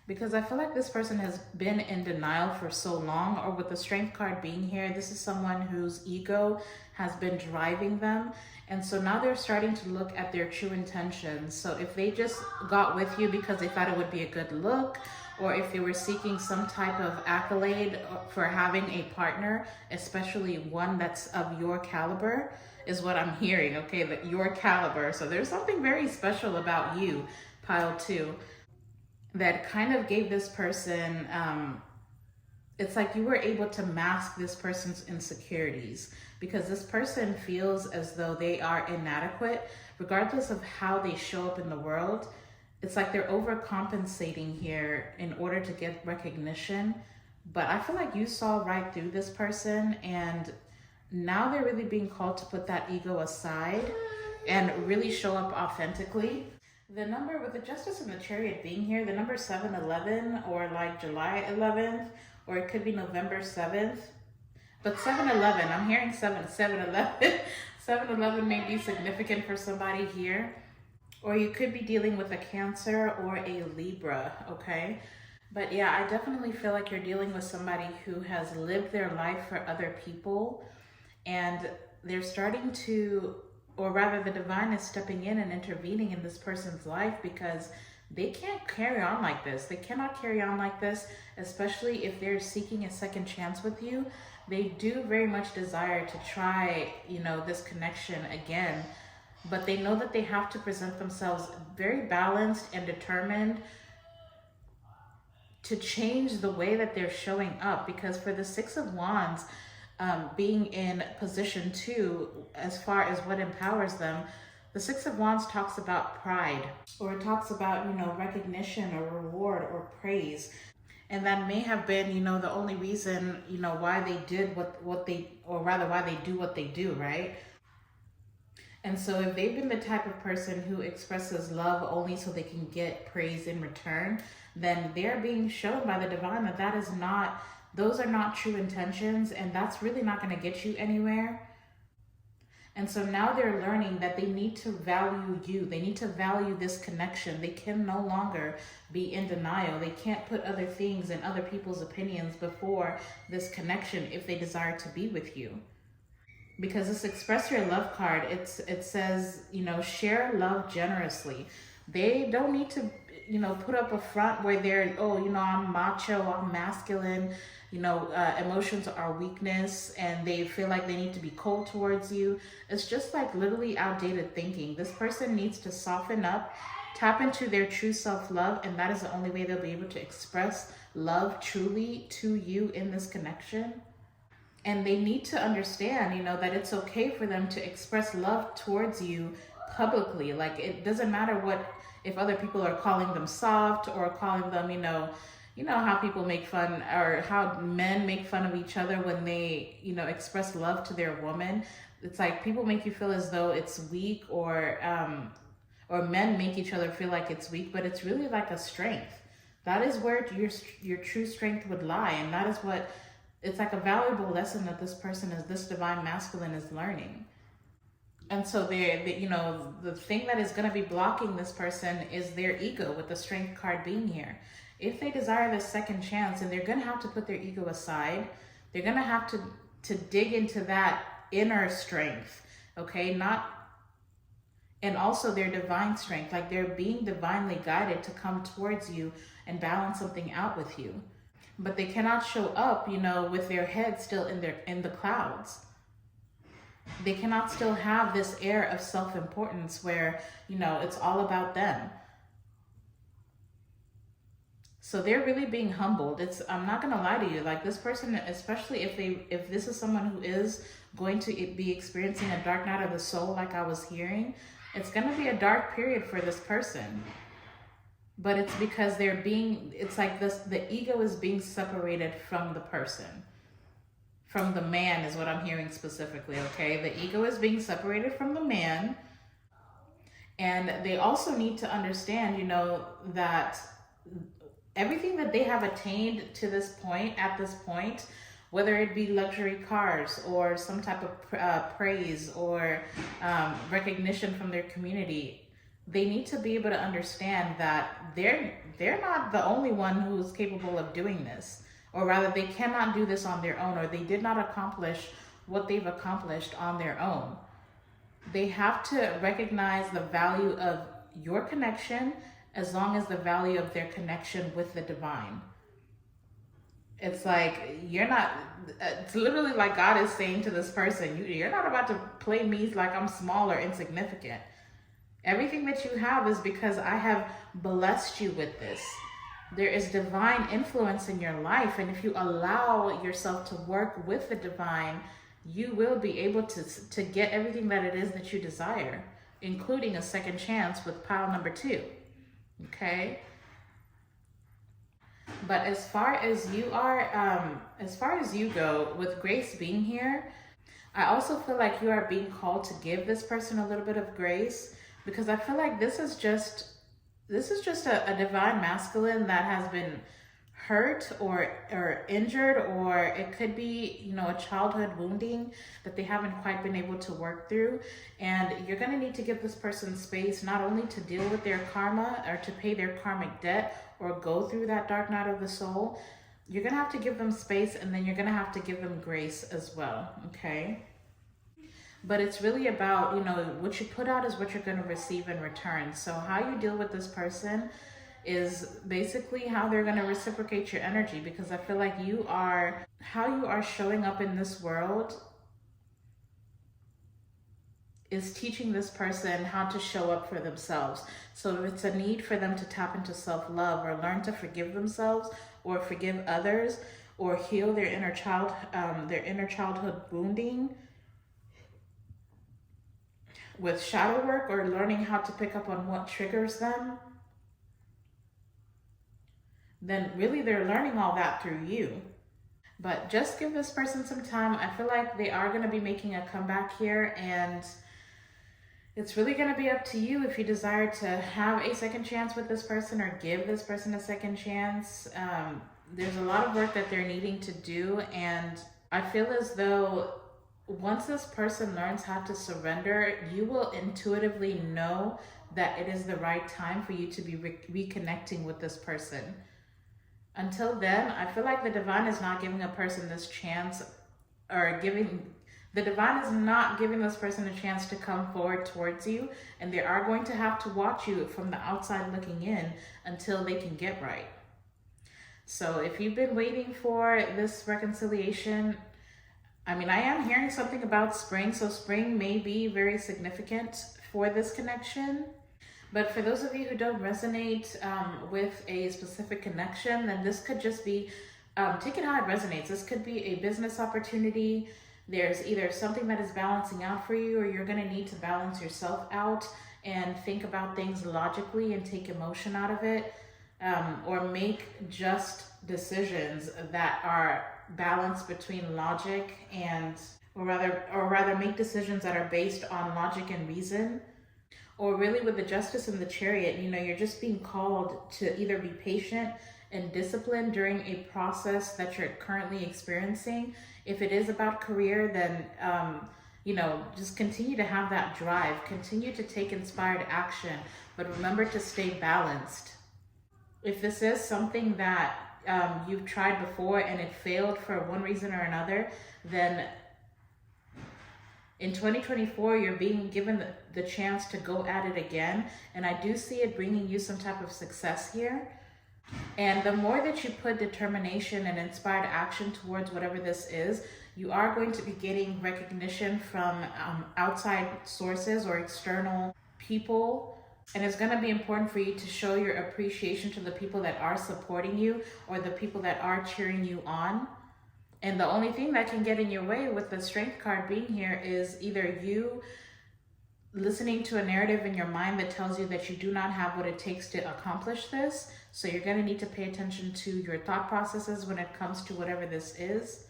Because I feel like this person has been in denial for so long, or with the Strength card being here, this is someone whose ego has been driving them. And so now they're starting to look at their true intentions. So if they just got with you because they thought it would be a good look, or if they were seeking some type of accolade for having a partner, especially one that's of your caliber, is what I'm hearing, okay, that your caliber. So there's something very special about you, pile 2. that kind of gave this person, it's like you were able to mask this person's insecurities, because this person feels as though they are inadequate regardless of how they show up in the world. It's like they're overcompensating here in order to get recognition. But I feel like you saw right through this person, and now they're really being called to put that ego aside and really show up authentically. The number with the Justice and the Chariot being here, the number 7/11, or like July 11th, or it could be November 7th. But 7/11, I'm hearing 7/11. 7/11 may be significant for somebody here. Or you could be dealing with a Cancer or a Libra, okay? But yeah, I definitely feel like you're dealing with somebody who has lived their life for other people, and they're starting to, or rather the divine is stepping in and intervening in this person's life, because they can't carry on like this. They cannot carry on like this, especially if they're seeking a second chance with you. They do very much desire to try, you know, this connection again, but they know that they have to present themselves very balanced and determined to change the way that they're showing up. Because for the Six of Wands, being in position 2, as far as what empowers them, the Six of Wands talks about pride, or it talks about, you know, recognition or reward or praise. And that may have been, you know, the only reason, you know, why they did what they, or rather why they do what they do, right? And so if they've been the type of person who expresses love only so they can get praise in return, then they're being shown by the divine that that is not, those are not true intentions, and that's really not going to get you anywhere. And so now they're learning that they need to value you. They need to value this connection. They can no longer be in denial. They can't put other things and other people's opinions before this connection if they desire to be with you. Because this express your love card, it says, you know, share love generously. They don't need to, you know, put up a front where they're, oh, you know, I'm macho, I'm masculine, you know, emotions are weakness, and they feel like they need to be cold towards you. It's just like literally outdated thinking. This person needs to soften up, tap into their true self-love, and that is the only way they'll be able to express love truly to you in this connection. And they need to understand, you know, that it's okay for them to express love towards you publicly. Like, it doesn't matter what, if other people are calling them soft or calling them, you know how people make fun, or how men make fun of each other when they, you know, express love to their woman. It's like people make you feel as though it's weak, or men make each other feel like it's weak, but it's really like a strength. That is where your true strength would lie. And that is what, it's like a valuable lesson that this person, is this divine masculine, is learning. And so they, you know, the thing that is going to be blocking this person is their ego, with the strength card being here. If they desire this second chance, and they're going to have to put their ego aside, they're going to have to dig into that inner strength, okay? And also their divine strength, like they're being divinely guided to come towards you and balance something out with you. But they cannot show up, you know, with their head still in the clouds. They cannot still have this air of self-importance where, you know, it's all about them. So they're really being humbled. I'm not gonna lie to you, like this person, especially if this is someone who is going to be experiencing a dark night of the soul, like I was hearing, it's gonna be a dark period for this person. But it's because it's like this, the ego is being separated from the person. From the man is what I'm hearing specifically, okay? The ego is being separated from the man. And they also need to understand, you know, that everything that they have attained to this point, at this point, whether it be luxury cars or some type of praise or recognition from their community, they need to be able to understand that they're not the only one who's capable of doing this, or rather they cannot do this on their own, or they did not accomplish what they've accomplished on their own. They have to recognize the value of your connection, as long as the value of their connection with the divine. It's like, it's literally like God is saying to this person, you're not about to play me like I'm small or insignificant. Everything that you have is because I have blessed you with this. There is divine influence in your life, and if you allow yourself to work with the divine, you will be able to get everything that it is that you desire, including a second chance with pile number 2. Okay? But as far as you go, with Grace being here, I also feel like you are being called to give this person a little bit of grace, because I feel like this is just a divine masculine that has been hurt or injured, or it could be, you know, a childhood wounding that they haven't quite been able to work through. And you're going to need to give this person space, not only to deal with their karma or to pay their karmic debt or go through that dark night of the soul. You're going to have to give them space, and then you're going to have to give them grace as well. Okay? But it's really about, you know, what you put out is what you're going to receive in return. So how you deal with this person is basically how they're going to reciprocate your energy, because I feel like how you are showing up in this world is teaching this person how to show up for themselves. So if it's a need for them to tap into self-love or learn to forgive themselves or forgive others or heal their inner childhood wounding with shadow work, or learning how to pick up on what triggers them, then really they're learning all that through you. But just give this person some time. I feel like they are going to be making a comeback here, and it's really going to be up to you if you desire to have a second chance with this person or give this person a second chance. There's a lot of work that they're needing to do, and I feel as though once this person learns how to surrender, you will intuitively know that it is the right time for you to be reconnecting with this person. Until then, I feel like the divine is not giving a person this chance, or the divine is not giving this person a chance to come forward towards you, and they are going to have to watch you from the outside looking in until they can get right. So if you've been waiting for this reconciliation, I mean, I am hearing something about spring, so spring may be very significant for this connection. But for those of you who don't resonate with a specific connection, then this could just be, take it how it resonates. This could be a business opportunity. There's either something that is balancing out for you, or you're going to need to balance yourself out and think about things logically and take emotion out of it, or make just decisions that are balanced between logic and, or rather make decisions that are based on logic and reason. Or really with the Justice and the Chariot, you know, you're just being called to either be patient and disciplined during a process that you're currently experiencing. If it is about career, then, you know, just continue to have that drive, continue to take inspired action, but remember to stay balanced. If this is something that you've tried before and it failed for one reason or another, then in 2024, you're being given the chance to go at it again. And I do see it bringing you some type of success here. And the more that you put determination and inspired action towards whatever this is, you are going to be getting recognition from outside sources or external people. And it's going to be important for you to show your appreciation to the people that are supporting you or the people that are cheering you on. And the only thing that can get in your way with the Strength card being here is either you listening to a narrative in your mind that tells you that you do not have what it takes to accomplish this. So you're going to need to pay attention to your thought processes when it comes to whatever this is.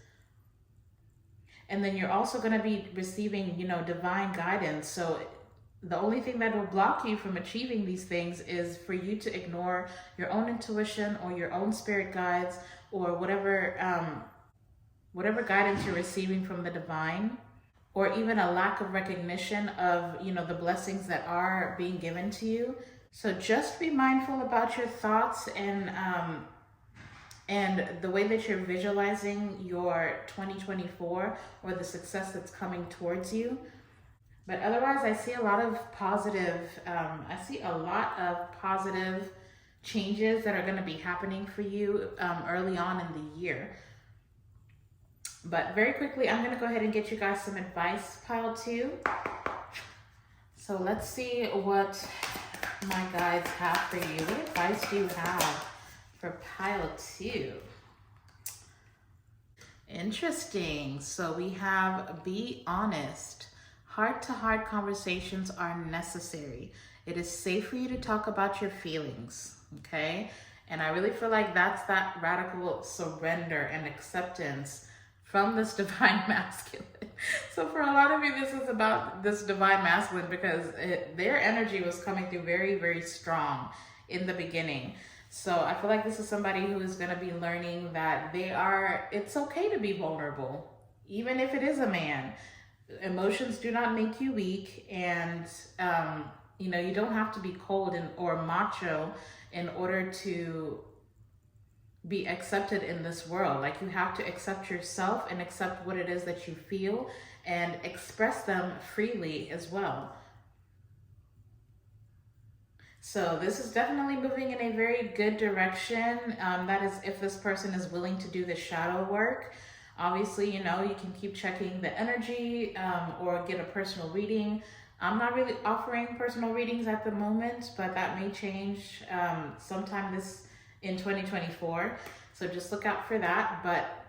And then you're also going to be receiving, you know, divine guidance. So the only thing that will block you from achieving these things is for you to ignore your own intuition or your own spirit guides or whatever guidance you're receiving from the divine, or even a lack of recognition of, you know, the blessings that are being given to you. So just be mindful about your thoughts and the way that you're visualizing your 2024 or the success that's coming towards you. But otherwise, I see a lot of positive changes that are going to be happening for you early on in the year. But very quickly, I'm going to go ahead and get you guys some advice, pile 2. So let's see what my guides have for you. What advice do you have for pile 2. Interesting. So we have be honest. Heart-to-heart conversations are necessary. It is safe for you to talk about your feelings, okay? And I really feel like that's that radical surrender and acceptance from this divine masculine. So for a lot of you, this is about this divine masculine because their energy was coming through very, very strong in the beginning. So I feel like this is somebody who is going to be learning that it's okay to be vulnerable, even if it is a man. Emotions do not make you weak, and you know, you don't have to be cold or macho in order to be accepted in this world. Like, you have to accept yourself and accept what it is that you feel and express them freely as well. So this is definitely moving in a very good direction. That is if this person is willing to do the shadow work. Obviously, you know, you can keep checking the energy or get a personal reading. I'm not really offering personal readings at the moment, but that may change sometime in 2024. So just look out for that. But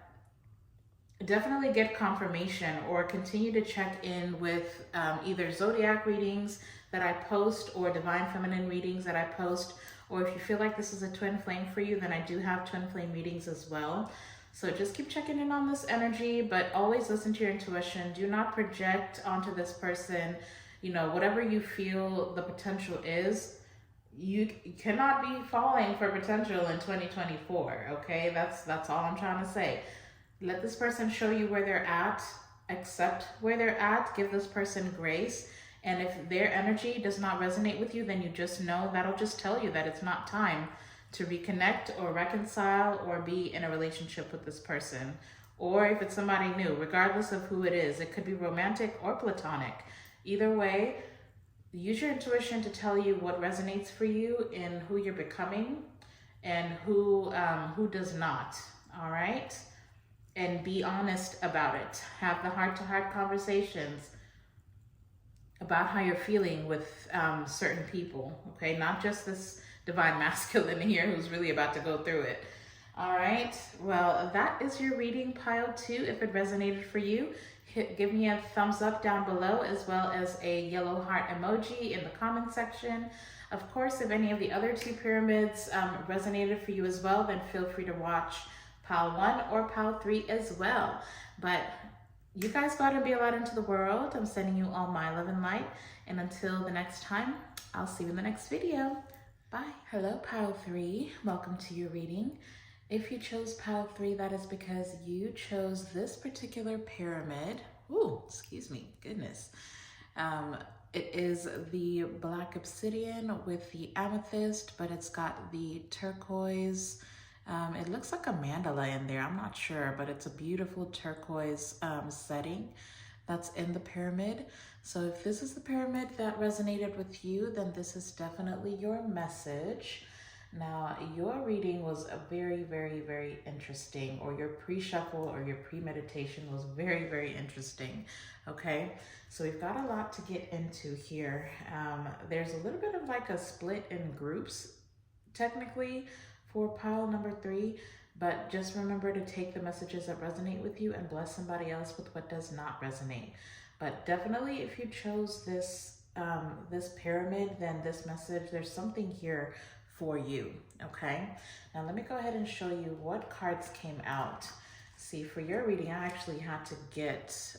definitely get confirmation or continue to check in with either zodiac readings that I post or divine feminine readings that I post. Or if you feel like this is a twin flame for you, then I do have twin flame readings as well. So just keep checking in on this energy, but always listen to your intuition. Do not project onto this person, you know, whatever you feel the potential is. You cannot be falling for potential in 2024, okay? That's all I'm trying to say. Let this person show you where they're at, accept where they're at, give this person grace. And if their energy does not resonate with you, then you just know that'll just tell you that it's not time to reconnect or reconcile or be in a relationship with this person. Or if it's somebody new, regardless of who it is, it could be romantic or platonic. Either way, use your intuition to tell you what resonates for you in who you're becoming and who does not, all right? And be honest about it. Have the heart-to-heart conversations about how you're feeling with certain people, okay? Not just this divine masculine here who's really about to go through it. All right, well, that is your reading, pile 2. If it resonated for you, give me a thumbs up down below, as well as a yellow heart emoji in the comment section. Of course, if any of the other 2 pyramids resonated for you as well, then feel free to watch pile 1 or pile 3 as well. But you guys got to be a light into the world. I'm sending you all my love and light. And until the next time, I'll see you in the next video. Bye. Hello, pile 3. Welcome to your reading. If you chose pile 3, that is because you chose this particular pyramid. Ooh, excuse me, goodness. It is the black obsidian with the amethyst, but it's got the turquoise. It looks like a mandala in there. I'm not sure, but it's a beautiful turquoise setting that's in the pyramid. So if this is the pyramid that resonated with you, then this is definitely your message. Now, your reading was a very, very, very interesting, or your pre-shuffle or your pre-meditation was very, very interesting, okay? So we've got a lot to get into here. There's a little bit of like a split in groups, technically, for pile number 3, but just remember to take the messages that resonate with you and bless somebody else with what does not resonate. But definitely, if you chose this this pyramid, then this message, there's something here for you, okay? Now let me go ahead and show you what cards came out. See, for your reading, I actually had to get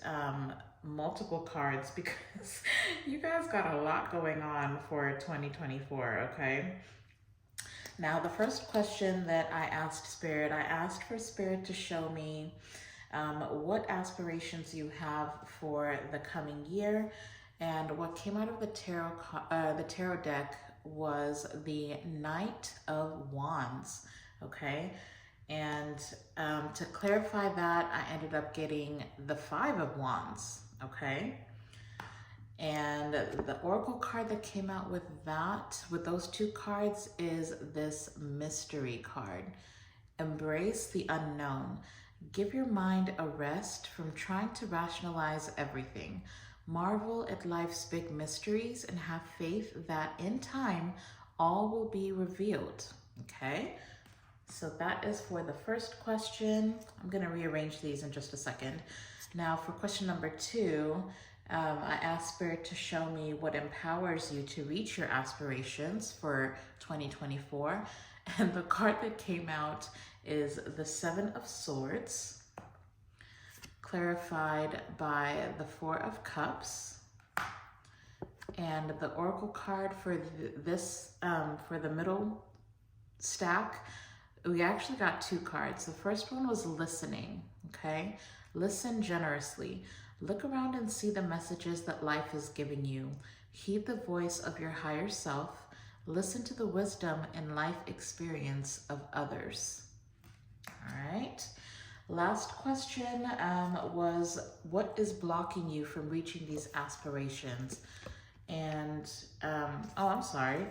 multiple cards because you guys got a lot going on for 2024, okay? Now, the first question that I asked for Spirit to show me what aspirations you have for the coming year. And what came out of the tarot deck was the Knight of Wands, okay? And to clarify that, I ended up getting the 5 of Wands, okay? And the oracle card that came out with those 2 cards is this mystery card. Embrace the unknown. Give your mind a rest from trying to rationalize everything. Marvel at life's big mysteries and have faith that in time, all will be revealed, okay? So that is for the first question. I'm going to rearrange these in just a second. Now for question number 2, I asked Spirit to show me what empowers you to reach your aspirations for 2024. And the card that came out is the 7 of Swords, clarified by the 4 of Cups. And the Oracle card for for the middle stack, we actually got 2 cards. The first one was listening, okay? Listen generously. Look around and see the messages that life is giving you. Heed the voice of your higher self. Listen to the wisdom and life experience of others. All right. Last question was, what is blocking you from reaching these aspirations? And, oh, I'm sorry.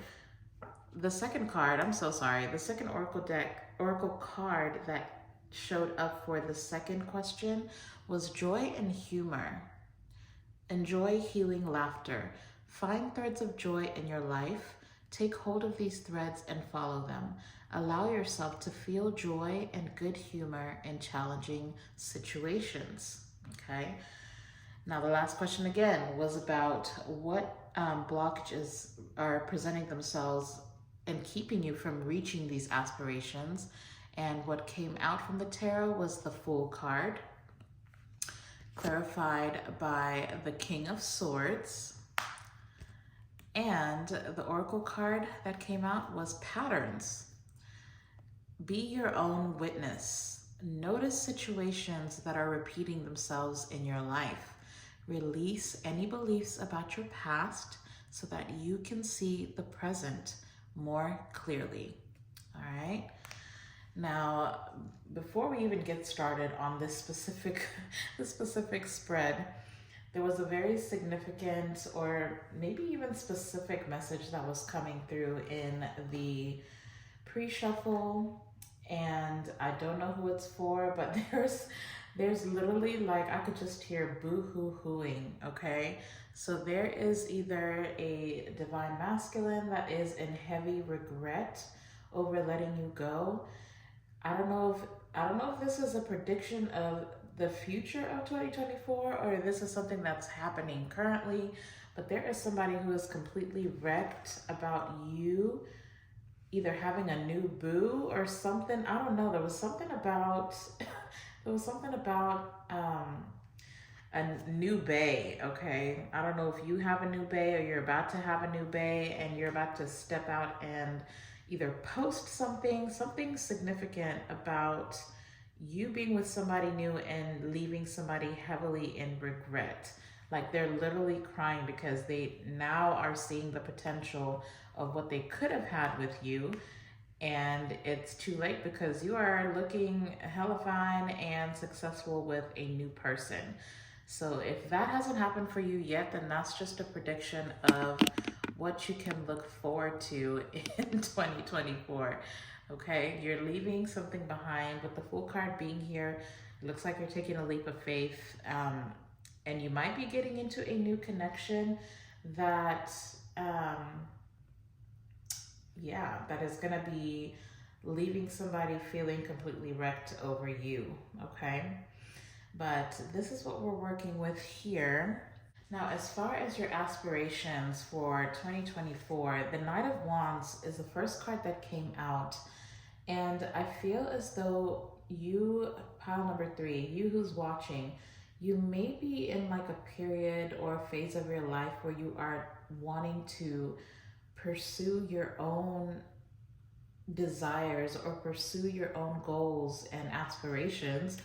The second card, I'm so sorry. The second Oracle card that showed up for the second question was joy and humor. Enjoy healing laughter. Find threads of joy in your life. Take hold of these threads and follow them. Allow yourself to feel joy and good humor in challenging situations, okay? Now, the last question again was about what blockages are presenting themselves and keeping you from reaching these aspirations. And what came out from the tarot was the Fool card, clarified by the King of Swords. And the Oracle card that came out was Patterns. Be your own witness. Notice situations that are repeating themselves in your life. Release any beliefs about your past so that you can see the present more clearly. All right. Now, before we even get started on this specific spread, there was a very significant or maybe even specific message that was coming through in the pre-shuffle, and I don't know who it's for, but there's literally, like, I could just hear boo-hoo-hooing, okay? So there is either a divine masculine that is in heavy regret over letting you go. I don't know if this is a prediction of the future of 2024 or this is something that's happening currently, but there is somebody who is completely wrecked about you either having a new boo or something. I don't know. There was something about a new bae, okay? I don't know if you have a new bae or you're about to have a new bae and you're about to step out and either post something significant about you being with somebody new and leaving somebody heavily in regret. Like, they're literally crying because they now are seeing the potential of what they could have had with you, and it's too late because you are looking hella fine and successful with a new person. So if that hasn't happened for you yet, then that's just a prediction of what you can look forward to in 2024. Okay, you're leaving something behind. With the Fool card being here, it looks like you're taking a leap of faith, and you might be getting into a new connection that that is gonna be leaving somebody feeling completely wrecked over you, okay? But this is what we're working with here. Now, as far as your aspirations for 2024, the Knight of Wands is the first card that came out. And I feel as though you, pile number 3, you who's watching, you may be in like a period or a phase of your life where you are wanting to pursue your own desires or pursue your own goals and aspirations.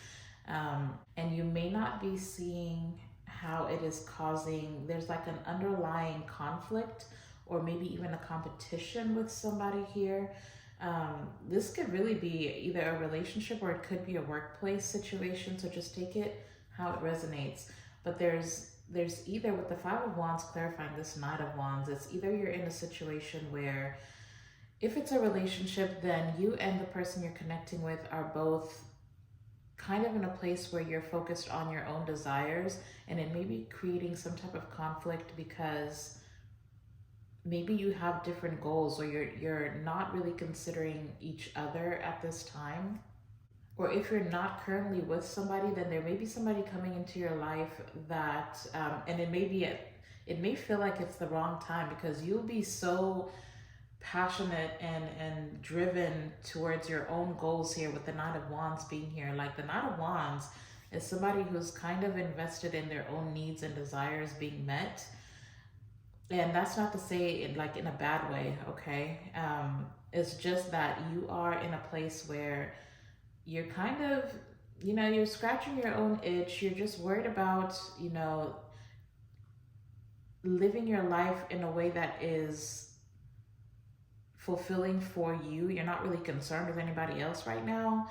And you may not be seeing how it is causing, there's like an underlying conflict or maybe even a competition with somebody here. This could really be either a relationship or it could be a workplace situation. So just take it how it resonates. But there's either, with the 5 of Wands clarifying this Knight of Wands, it's either you're in a situation where if it's a relationship, then you and the person you're connecting with are both kind of in a place where you're focused on your own desires, and it may be creating some type of conflict because maybe you have different goals, or you're not really considering each other at this time. Or if you're not currently with somebody, then there may be somebody coming into your life that, and it may feel like it's the wrong time, because you'll be so passionate and driven towards your own goals here with the Knight of Wands being here. Like, the Knight of Wands is somebody who's kind of invested in their own needs and desires being met. And that's not to say it like in a bad way, okay? It's just that you are in a place where you're kind of, you're scratching your own itch. You're just worried about, living your life in a way that is fulfilling for you. You're not really concerned with anybody else right now.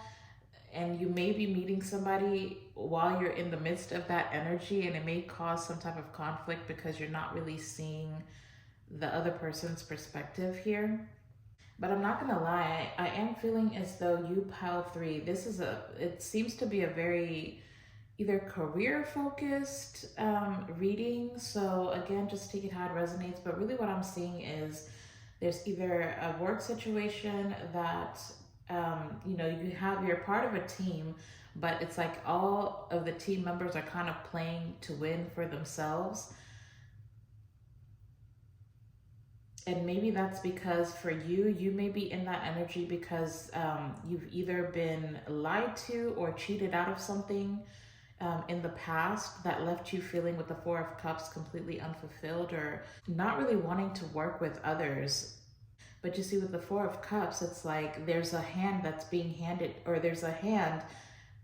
And you may be meeting somebody while you're in the midst of that energy, and it may cause some type of conflict because you're not really seeing the other person's perspective here. But I'm not gonna lie, I am feeling as though you, pile 3, it seems to be a very either career focused reading. So again, just take it how it resonates. But really what I'm seeing is there's either a work situation that, you're part of a team, but it's like all of the team members are kind of playing to win for themselves. And maybe that's because for you may be in that energy because you've either been lied to or cheated out of something in the past that left you feeling with the 4 of Cups completely unfulfilled, or not really wanting to work with others. But you see, with the 4 of Cups, it's like there's a hand that's being handed, or there's a hand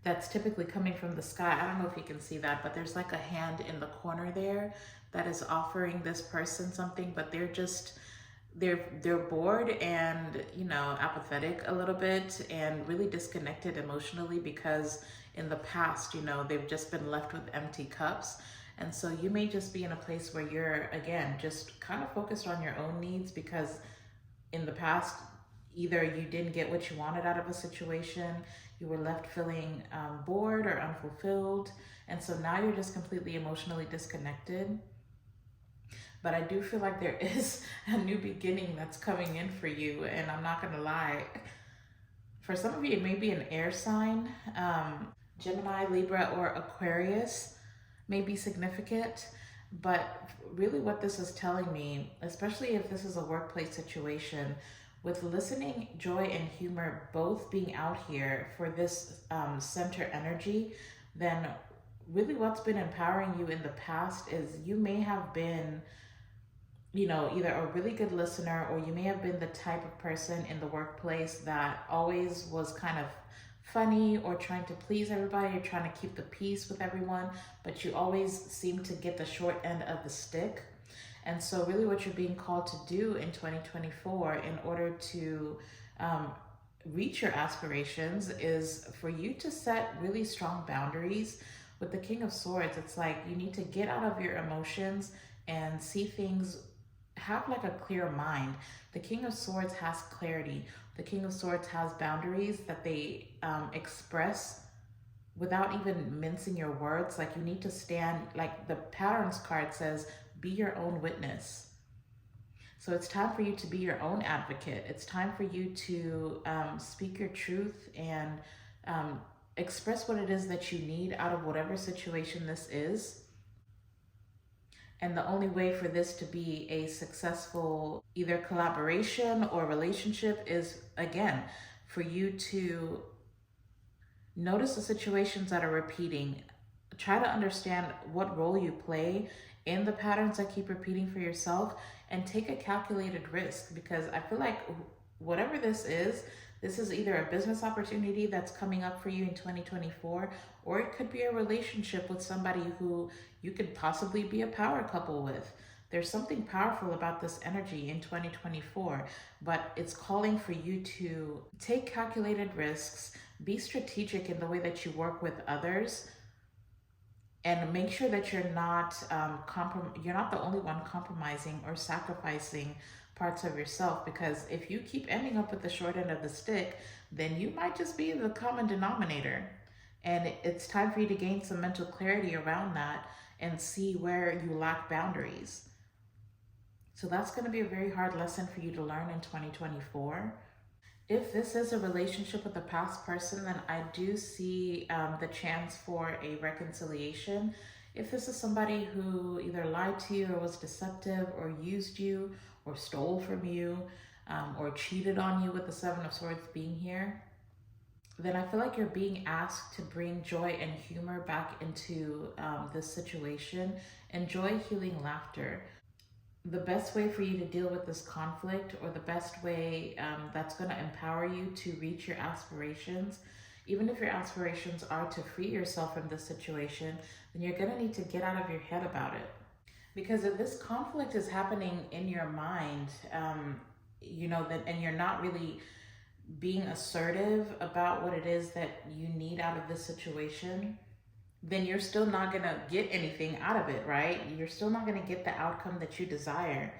that's typically coming from the sky. I don't know if you can see that, but there's like a hand in the corner there that is offering this person something, but they're bored and apathetic a little bit, and really disconnected emotionally, because in the past they've just been left with empty cups. And so you may just be in a place where you're, again, just kind of focused on your own needs, because in the past either you didn't get what you wanted out of a situation, you were left feeling bored or unfulfilled, and so now you're just completely emotionally disconnected. But I do feel like there is a new beginning that's coming in for you. And I'm not gonna lie, for some of you, it may be an air sign. Gemini, Libra, or Aquarius may be significant. But really what this is telling me, especially if this is a workplace situation, with listening, joy, and humor both being out here for this center energy, then really what's been empowering you in the past is you may have been either a really good listener, or you may have been the type of person in the workplace that always was kind of funny or trying to please everybody. You're trying to keep the peace with everyone, but you always seem to get the short end of the stick. And so really what you're being called to do in 2024 in order to reach your aspirations is for you to set really strong boundaries. With the King of Swords, it's like you need to get out of your emotions and see things, have like a clear mind. The King of Swords has clarity. The King of Swords has boundaries that they express without even mincing your words. Like, you need to stand, like the Patterns card says, be your own witness. So it's time for you to be your own advocate. It's time for you to speak your truth and express what it is that you need out of whatever situation this is. And the only way for this to be a successful either collaboration or relationship is, again, for you to notice the situations that are repeating. Try to understand what role you play in the patterns that keep repeating for yourself, and take a calculated risk, because I feel like whatever this is either a business opportunity that's coming up for you in 2024, or it could be a relationship with somebody who you could possibly be a power couple with. There's something powerful about this energy in 2024, but it's calling for you to take calculated risks, be strategic in the way that you work with others, and make sure that you're not the only one compromising or sacrificing parts of yourself. Because if you keep ending up with the short end of the stick, then you might just be the common denominator. And it's time for you to gain some mental clarity around that and see where you lack boundaries. So that's going to be a very hard lesson for you to learn in 2024. If this is a relationship with a past person, then I do see the chance for a reconciliation. If this is somebody who either lied to you or was deceptive or used you or stole from you or cheated on you with the Seven of Swords being here, then I feel like you're being asked to bring joy and humor back into this situation. Enjoy healing laughter. The best way for you to deal with this conflict, or the best way that's going to empower you to reach your aspirations, even if your aspirations are to free yourself from this situation, then you're going to need to get out of your head about it. Because if this conflict is happening in your mind, you know, that, and you're not really being assertive about what it is that you need out of this situation, then you're still not going to get anything out of it, right? You're still not going to get the outcome that you desire.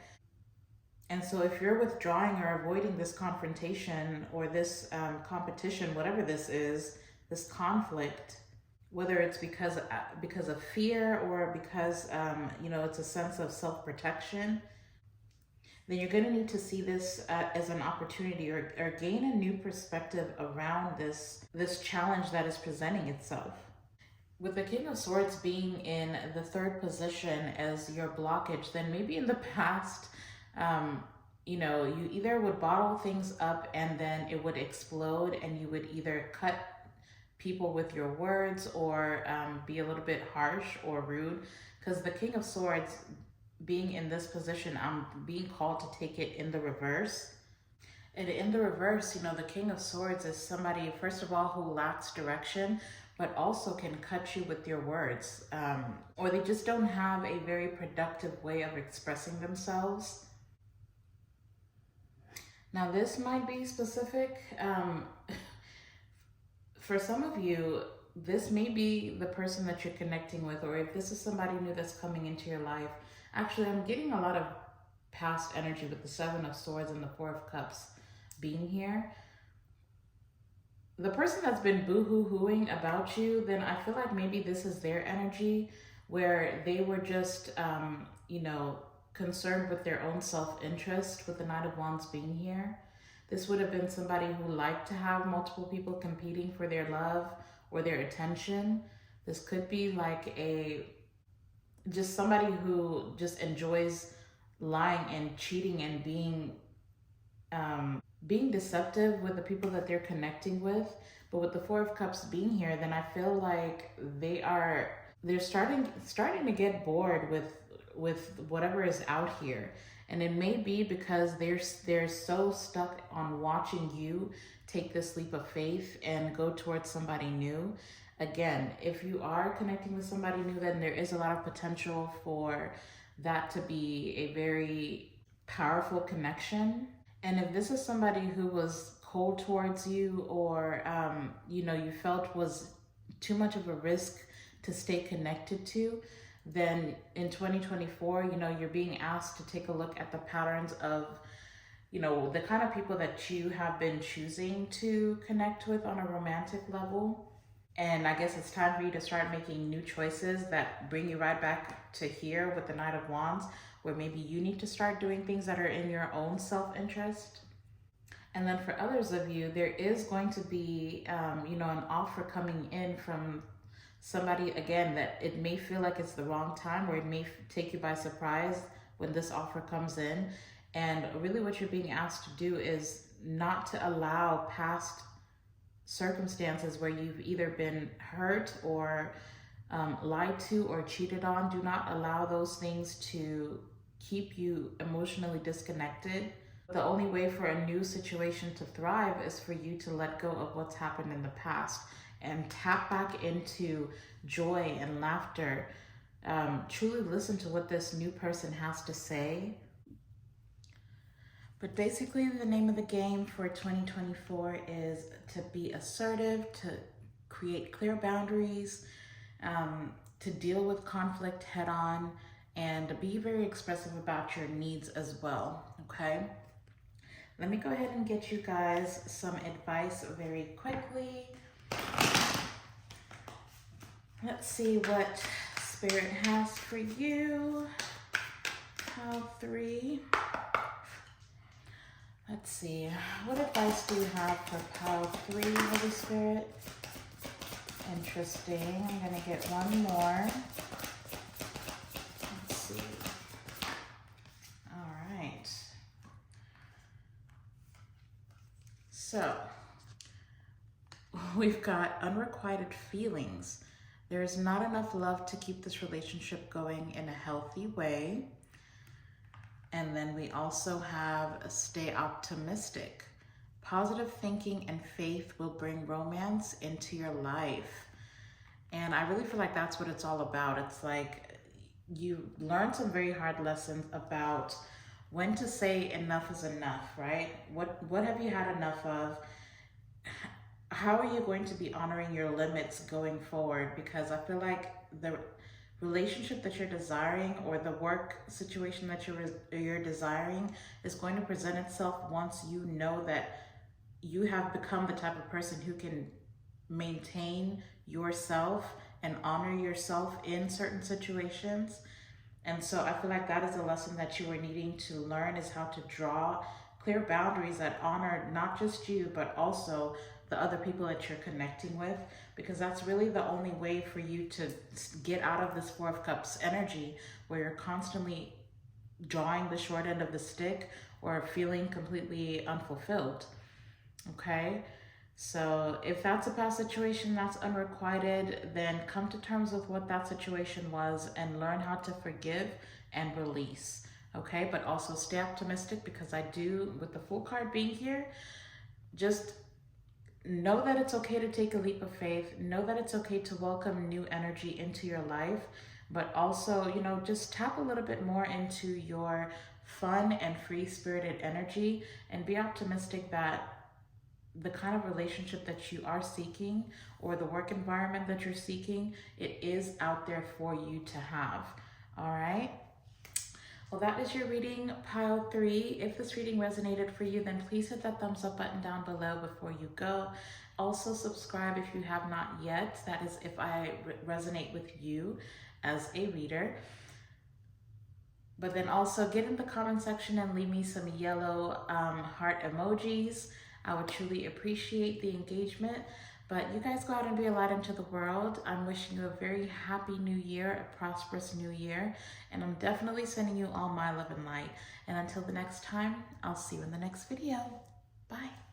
And so if you're withdrawing or avoiding this confrontation or this competition, whatever this is, this conflict, whether it's because of fear or because, you know, it's a sense of self-protection, then you're going to need to see this as an opportunity, or gain a new perspective around this challenge that is presenting itself. With the King of Swords being in the third position as your blockage, then maybe in the past, you know, you either would bottle things up and then it would explode, and you would either cut people with your words or be a little bit harsh or rude. Because the King of Swords being in this position, I'm being called to take it in the reverse. And in the reverse, you know, the King of Swords is somebody, first of all, who lacks direction, but also can cut you with your words, or they just don't have a very productive way of expressing themselves. Now, this might be specific. For some of you, this may be the person that you're connecting with, or if this is somebody new that's coming into your life. Actually, I'm getting a lot of past energy with the Seven of Swords and the Four of Cups being here. The person that's been boo-hoo-hooing about you, then I feel like maybe this is their energy, where they were just, you know, concerned with their own self-interest with the Knight of Wands being here. This would have been somebody who liked to have multiple people competing for their love or their attention. This could be like just somebody who just enjoys lying and cheating and being deceptive with the people that they're connecting with. But with the Four of Cups being here, then I feel like they're starting to get bored with whatever is out here. And it may be because they're so stuck on watching you take this leap of faith and go towards somebody new. Again, if you are connecting with somebody new, then there is a lot of potential for that to be a very powerful connection. And if this is somebody who was cold towards you, or you know, you felt was too much of a risk to stay connected to, then in 2024, you know, you're being asked to take a look at the patterns of, you know, the kind of people that you have been choosing to connect with on a romantic level. And I guess it's time for you to start making new choices that bring you right back to here with the Knight of Wands, where maybe you need to start doing things that are in your own self-interest. And then for others of you, there is going to be, you know, an offer coming in from somebody, again, that it may feel like it's the wrong time, or it may take you by surprise when this offer comes in. And really what you're being asked to do is not to allow past circumstances where you've either been hurt or lied to or cheated on. Do not allow those things to keep you emotionally disconnected. The only way for a new situation to thrive is for you to let go of what's happened in the past and tap back into joy and laughter. Truly listen to what this new person has to say. But basically, the name of the game for 2024 is to be assertive, to create clear boundaries, to deal with conflict head on, and be very expressive about your needs as well, okay? Let me go ahead and get you guys some advice very quickly. Let's see what Spirit has for you. pile 3. Let's see, what advice do you have for pile 3, Holy Spirit? Interesting. I'm gonna get one more. Let's see. All right. So, we've got unrequited feelings. There is not enough love to keep this relationship going in a healthy way. And then we also have stay optimistic. Positive thinking and faith will bring romance into your life. And I really feel like that's what it's all about. It's like you learn some very hard lessons about when to say enough is enough, right? What have you had enough of? How are you going to be honoring your limits going forward? Because I feel like the relationship that you're desiring or the work situation that you're desiring is going to present itself once you know that you have become the type of person who can maintain yourself and honor yourself in certain situations. And so I feel like that is a lesson that you are needing to learn, is how to draw clear boundaries that honor not just you, but also the other people that you're connecting with, because that's really the only way for you to get out of this 4 of Cups energy where you're constantly drawing the short end of the stick or feeling completely unfulfilled. Okay? So if that's a past situation that's unrequited, then come to terms with what that situation was and learn how to forgive and release. Okay? But also stay optimistic, because I do, with the Fool card being here, just know that it's okay to take a leap of faith. Know that it's okay to welcome new energy into your life, but also, you know, just tap a little bit more into your fun and free-spirited energy and be optimistic that the kind of relationship that you are seeking or the work environment that you're seeking, it is out there for you to have. All right? Well, that is your reading, pile 3. If this reading resonated for you, then please hit that thumbs up button down below before you go. Also subscribe if you have not yet. That is if I resonate with you as a reader. But then also get in the comment section and leave me some yellow heart emojis. I would truly appreciate the engagement. But you guys go out and be a light into the world. I'm wishing you a very happy new year, a prosperous new year. And I'm definitely sending you all my love and light. And until the next time, I'll see you in the next video. Bye.